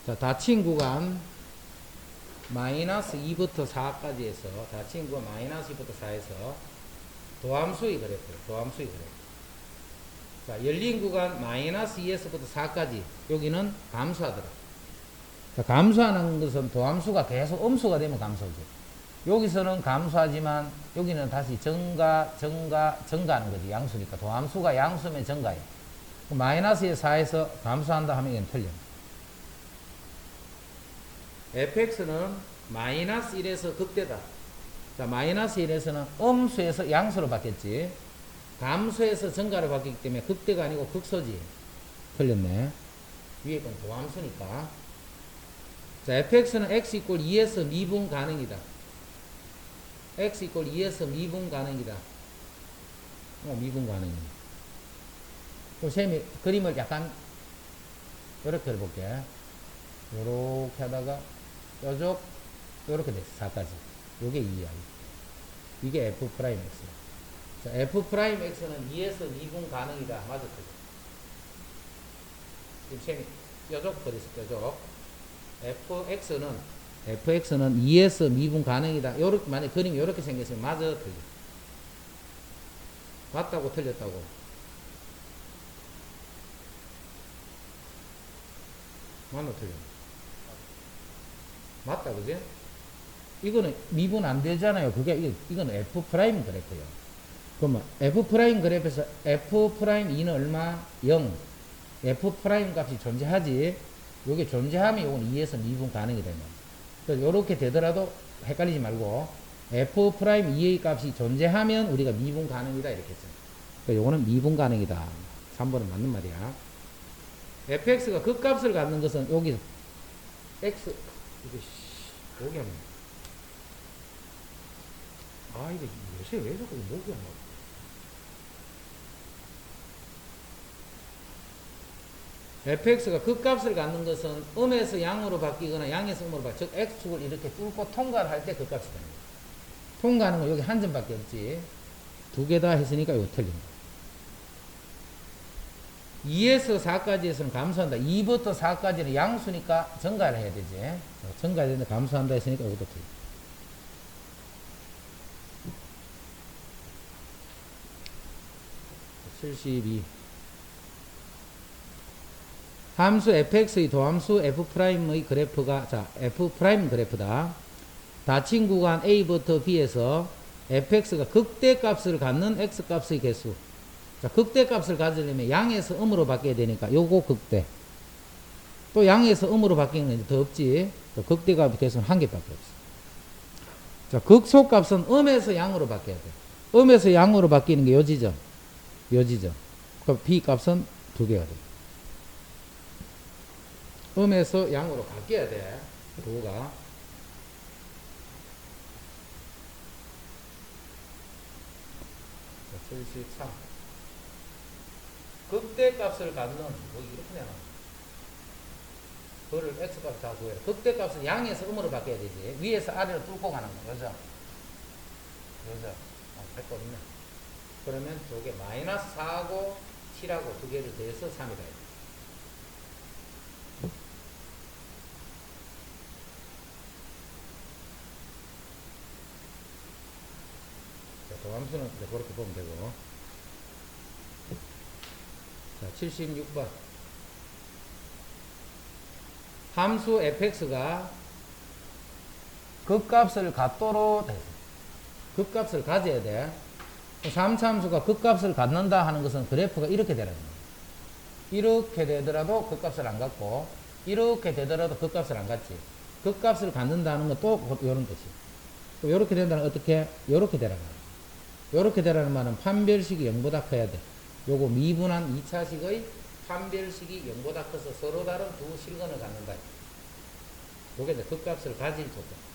Speaker 1: 자, 닫힌 구간 마이너스 2부터 4까지 해서 닫힌 구간 마이너스 2부터 4에서 도함수의 그래프. 자, 열린 구간 마이너스 2에서부터 4까지 여기는 감소하더라. 자, 감소하는 것은 도함수가 계속 음수가 되면 감소죠. 여기서는 감소하지만 여기는 다시 증가하는 거지. 양수니까. 도함수가 양수면 증가해. 마이너스 4에서 감소한다 하면 이건 틀려. fx는 마이너스 1에서 극대다. 자, 마이너스 1에서는 음수에서 양수로 바뀌었지. 감소에서 증가로 바뀌기 때문에 극대가 아니고 극소지. 틀렸네. 위에 건 도함수니까. 자, fx는 x 이꼴 2에서 미분 가능이다. x 이꼴 2에서 미분 가능이다. 미분 가능이다. 또 셈이 그림을 약간 이렇게 해볼게. 요렇게 하다가 요쪽 요렇게 됐어. 4까지. 요게 2야. 이게 f 프라임 x. 자, f 프라임 x는 2에서 미분 가능이다. 맞았죠? 지금 셈이 요쪽부터 됐을 요쪽. fx는 2에서 미분 가능이다. 요렇게 만약 그림이 요렇게 생겼으면 맞아, 틀려. 맞다고 틀렸다고. 맞나 틀려? 맞다, 그지? 이거는 미분 안 되잖아요. 이거는 f 프라임 그래프예요. 그러면 f 프라임 그래프에서 f 프라임 2는 얼마? 0. f 프라임 값이 존재하지. 요게 존재하면 요건 2에서 미분 가능이 되면. 그래서 요렇게 되더라도 헷갈리지 말고 f 프라임 2의 값이 존재하면 우리가 미분 가능이다 이렇게 했죠. 그러니까 요거는 미분 가능이다. 3번은 맞는 말이야. fx가 극값을 갖는 것은 여기 x 여기 하면 이거 요새 왜 자꾸 목이 안 나와? fx가 극값을 갖는 것은 음에서 양으로 바뀌거나 양에서 음으로 바뀌, 즉 x축을 이렇게 뚫고 통과를 할 때 극값이 됩니다. 통과하는 건 여기 한 점밖에 없지. 두 개 다 했으니까 이거 틀린다. 2에서 4까지에서는 감소한다. 2부터 4까지는 양수니까 증가를 해야 되지. 증가해야 되는데 감소한다 했으니까 이것도 틀려. 함수 fx의 도함수 f'의 그래프가, 자, f' 그래프다. 닫힌 구간 a부터 b에서 fx가 극대값을 갖는 x값의 개수. 자, 극대값을 가지려면 양에서 음으로 바뀌어야 되니까 요거 극대. 또 양에서 음으로 바뀌는 건 더 없지. 극대값의 개수는 한 개밖에 없어. 자, 극소값은 음에서 양으로 바뀌어야 돼. 음에서 양으로 바뀌는 게 요 지점. 요 지점. 그럼 b값은 두 개가 돼. 음에서 양으로 바뀌어야 돼. 도가. 자, 73. 극대값을 갖는, 뭐 이렇게 내놔. 그거를 x값 다 구해라. 극대값은 양에서 음으로 바뀌어야 되지. 위에서 아래로 뚫고 가는 거. 그죠? 그죠? 할 거 없네. 그러면 저게 마이너스 4하고 7하고 두 개를 더해서 3이다. 도함수는 그렇게 보면 되고. 자, 76번. 함수 fx가 극값을 갖도록 됐어. 극값을 가져야 돼. 3차 함수가 극값을 갖는다 하는 것은 그래프가 이렇게 되라는 거야. 이렇게 되더라도 극값을 안 갖고, 이렇게 되더라도 극값을 안 갖지. 극값을 갖는다는 건 또 이런 뜻이. 또 이렇게 된다는 어떻게? 이렇게 되라는 거야. 이렇게 되라는 말은 판별식이 0보다 커야 돼. 요거 미분한 2차식의 판별식이 0보다 커서 서로 다른 두 실근을 갖는다. 요게 이제 극값을 가질 조건.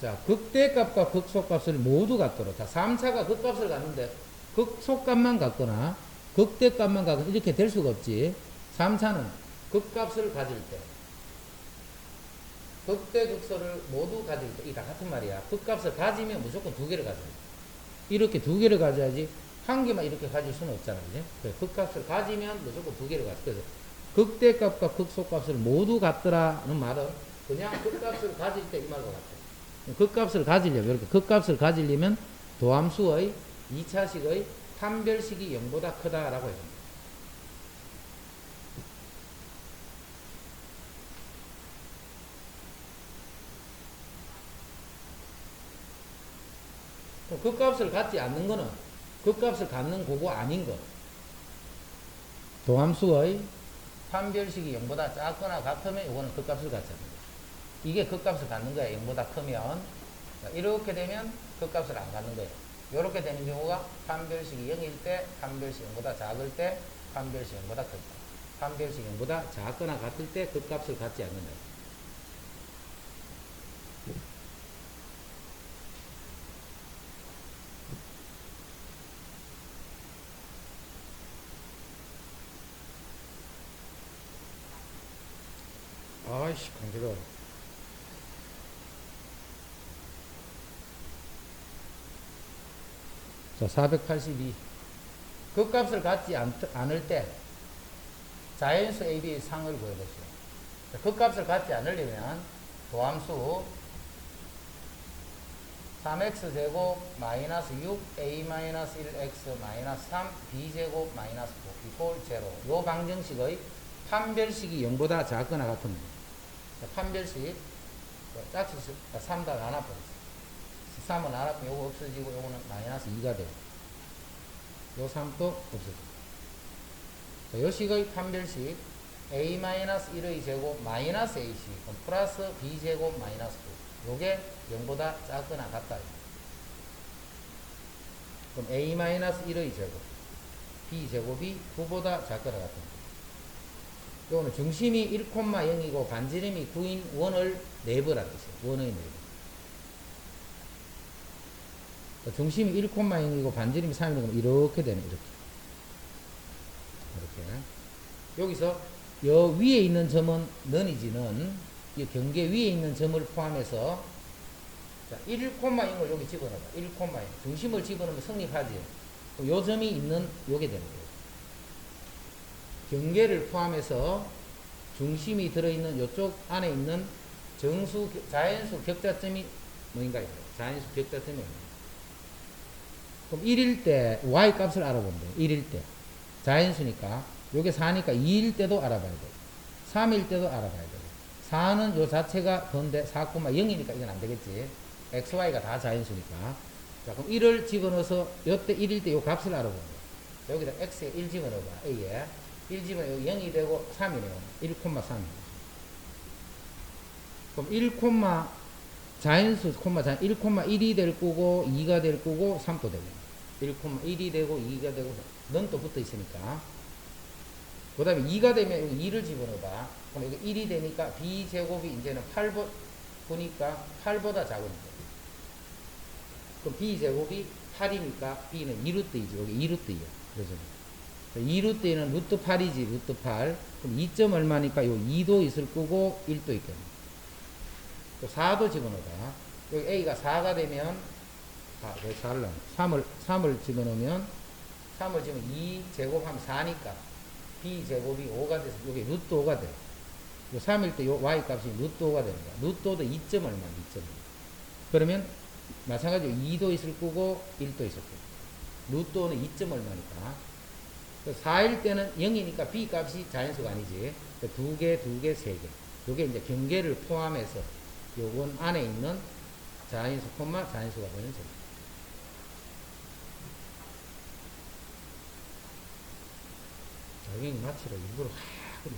Speaker 1: 자, 극대값과 극소값을 모두 갖도록. 자, 3차가 극값을 갖는데 극소값만 갖거나 극대값만 갖거나 이렇게 될 수가 없지. 3차는 극값을 가질 때, 극대 극소를 모두 가질 때, 이 다 같은 말이야. 극값을 가지면 무조건 두 개를 가져야 돼. 이렇게 두 개를 가져야지 한 개만 이렇게 가질 수는 없잖아. 그지? 그래서 극값을 가지면 무조건 두 개를 가져. 그래서 극대값과 극소값을 모두 갖더라는 말은 그냥 극값을 가질 때 이 말과 같아. 극값을 가지려면, 이렇게 극값을 가지려면 도함수의 2차식의 판별식이 0보다 크다라고 해야 됩니다. 극값을 갖지 않는 거는 극값을 갖는 거고 아닌 것. 도함수의 판별식이 0보다 작거나 같으면 이거는 극값을 갖지 않는 거야. 이게 극값을 갖는 거야. 0보다 크면. 이렇게 되면 극값을 안 갖는 거예요. 이렇게 되는 경우가 판별식이 0일 때, 판별식 0보다 작을 때, 판별식 0보다 클 때. 판별식 0보다 작거나 같을 때 극값을 갖지 않는다. 아이씨, 간지러워. 자, 482. 그 값을 갖지 않을 때 자연수 AB의 상을 구해보시오. 그 값을 갖지 않으려면 도함수 3x제곱 마이너스 6a 마이너스 1x 마이너스 3b제곱 마이너스 9 이꼴 제로. 요 방정식의 판별식이 0보다 작거나 같은 거. 판별식 짝수 3다 나눠버렸어. 3은 나눠보면 요거 없어지고 요거는 마이너스 2가 되고 요 3도 없어지고. 요 식의 판별식 a-1의 제곱 마이너스 ac 그럼 플러스 b제곱 마이너스 9 요게 0보다 작거나 같다. 그럼 a-1의 제곱 b제곱이 9보다 작거나 같다. 요거는 중심이 1,0이고 반지름이 9인 원을 내부라고 있어요. 원의 내부. 중심이 1,0이고 반지름이 3이면 이렇게 되네. 이렇게. 여기서 여 위에 있는 점은 너니지는 이 경계 위에 있는 점을 포함해서 1,0을 여기 집어넣어. 1,0 중심을 집어넣으면 성립하지. 요 점이 있는 요게 되는 거예요. 경계를 포함해서 중심이 들어있는 요쪽 안에 있는 자연수 격자점이 뭐인가요? 자연수 격자점이 뭐예요? 그럼 1일 때 y 값을 알아보면 돼요. 1일 때 자연수니까 요게 4니까 2일 때도 알아봐야 돼요. 3일 때도 알아봐야 돼요. 4는 요 자체가 더인데 4,0이니까 이건 안 되겠지. xy가 다 자연수니까. 자, 그럼 1을 집어넣어서 요때 1일 때 요 값을 알아보는 거예요. 여기다 x에 1 집어넣어봐. a에 1 집어넣으면 0이 되고 3이네요. 1,3. 그럼 1, 자연수, 1,1이 될 거고 2가 될 거고 3도 되고 1,1이 되고 2가 되고 넌 또 붙어 있으니까. 그 다음에 2가 되면 여기 2를 집어넣어봐. 그럼 여기 1이 되니까 b제곱이 이제는 8보니까 8보다 작은 거예요. 그럼 b제곱이 8이니까 b는 2루트이지. 여기 2루트이야. 그래서 2루트에는 루트 8이지. 루트 8. 그럼 2점 얼마니까 요 2도 있을 거고 1도 있겠네. 또 4도 집어넣어봐. 여기 a가 4가 되면 왜 4를 3을 집어넣으면 3을 집으면 2 제곱하면 4니까 b제곱이 5가 돼서 여기 루트 5가 돼. 요 3일 때 요 y 값이 루트 5가 되는 거야. 루트 5도 2점 얼마? 2점. 그러면 마찬가지로 2도 있을 거고 1도 있을 거고. 루트 5는 2점 얼마니까. 4일 때는 0이니까 b 값이 자연수가 아니지. 2개, 2개, 3개. 요게 이제 경계를 포함해서 요건 안에 있는 자연수, 자연수가 되는 점. 자기는 마치라 일부러 그래.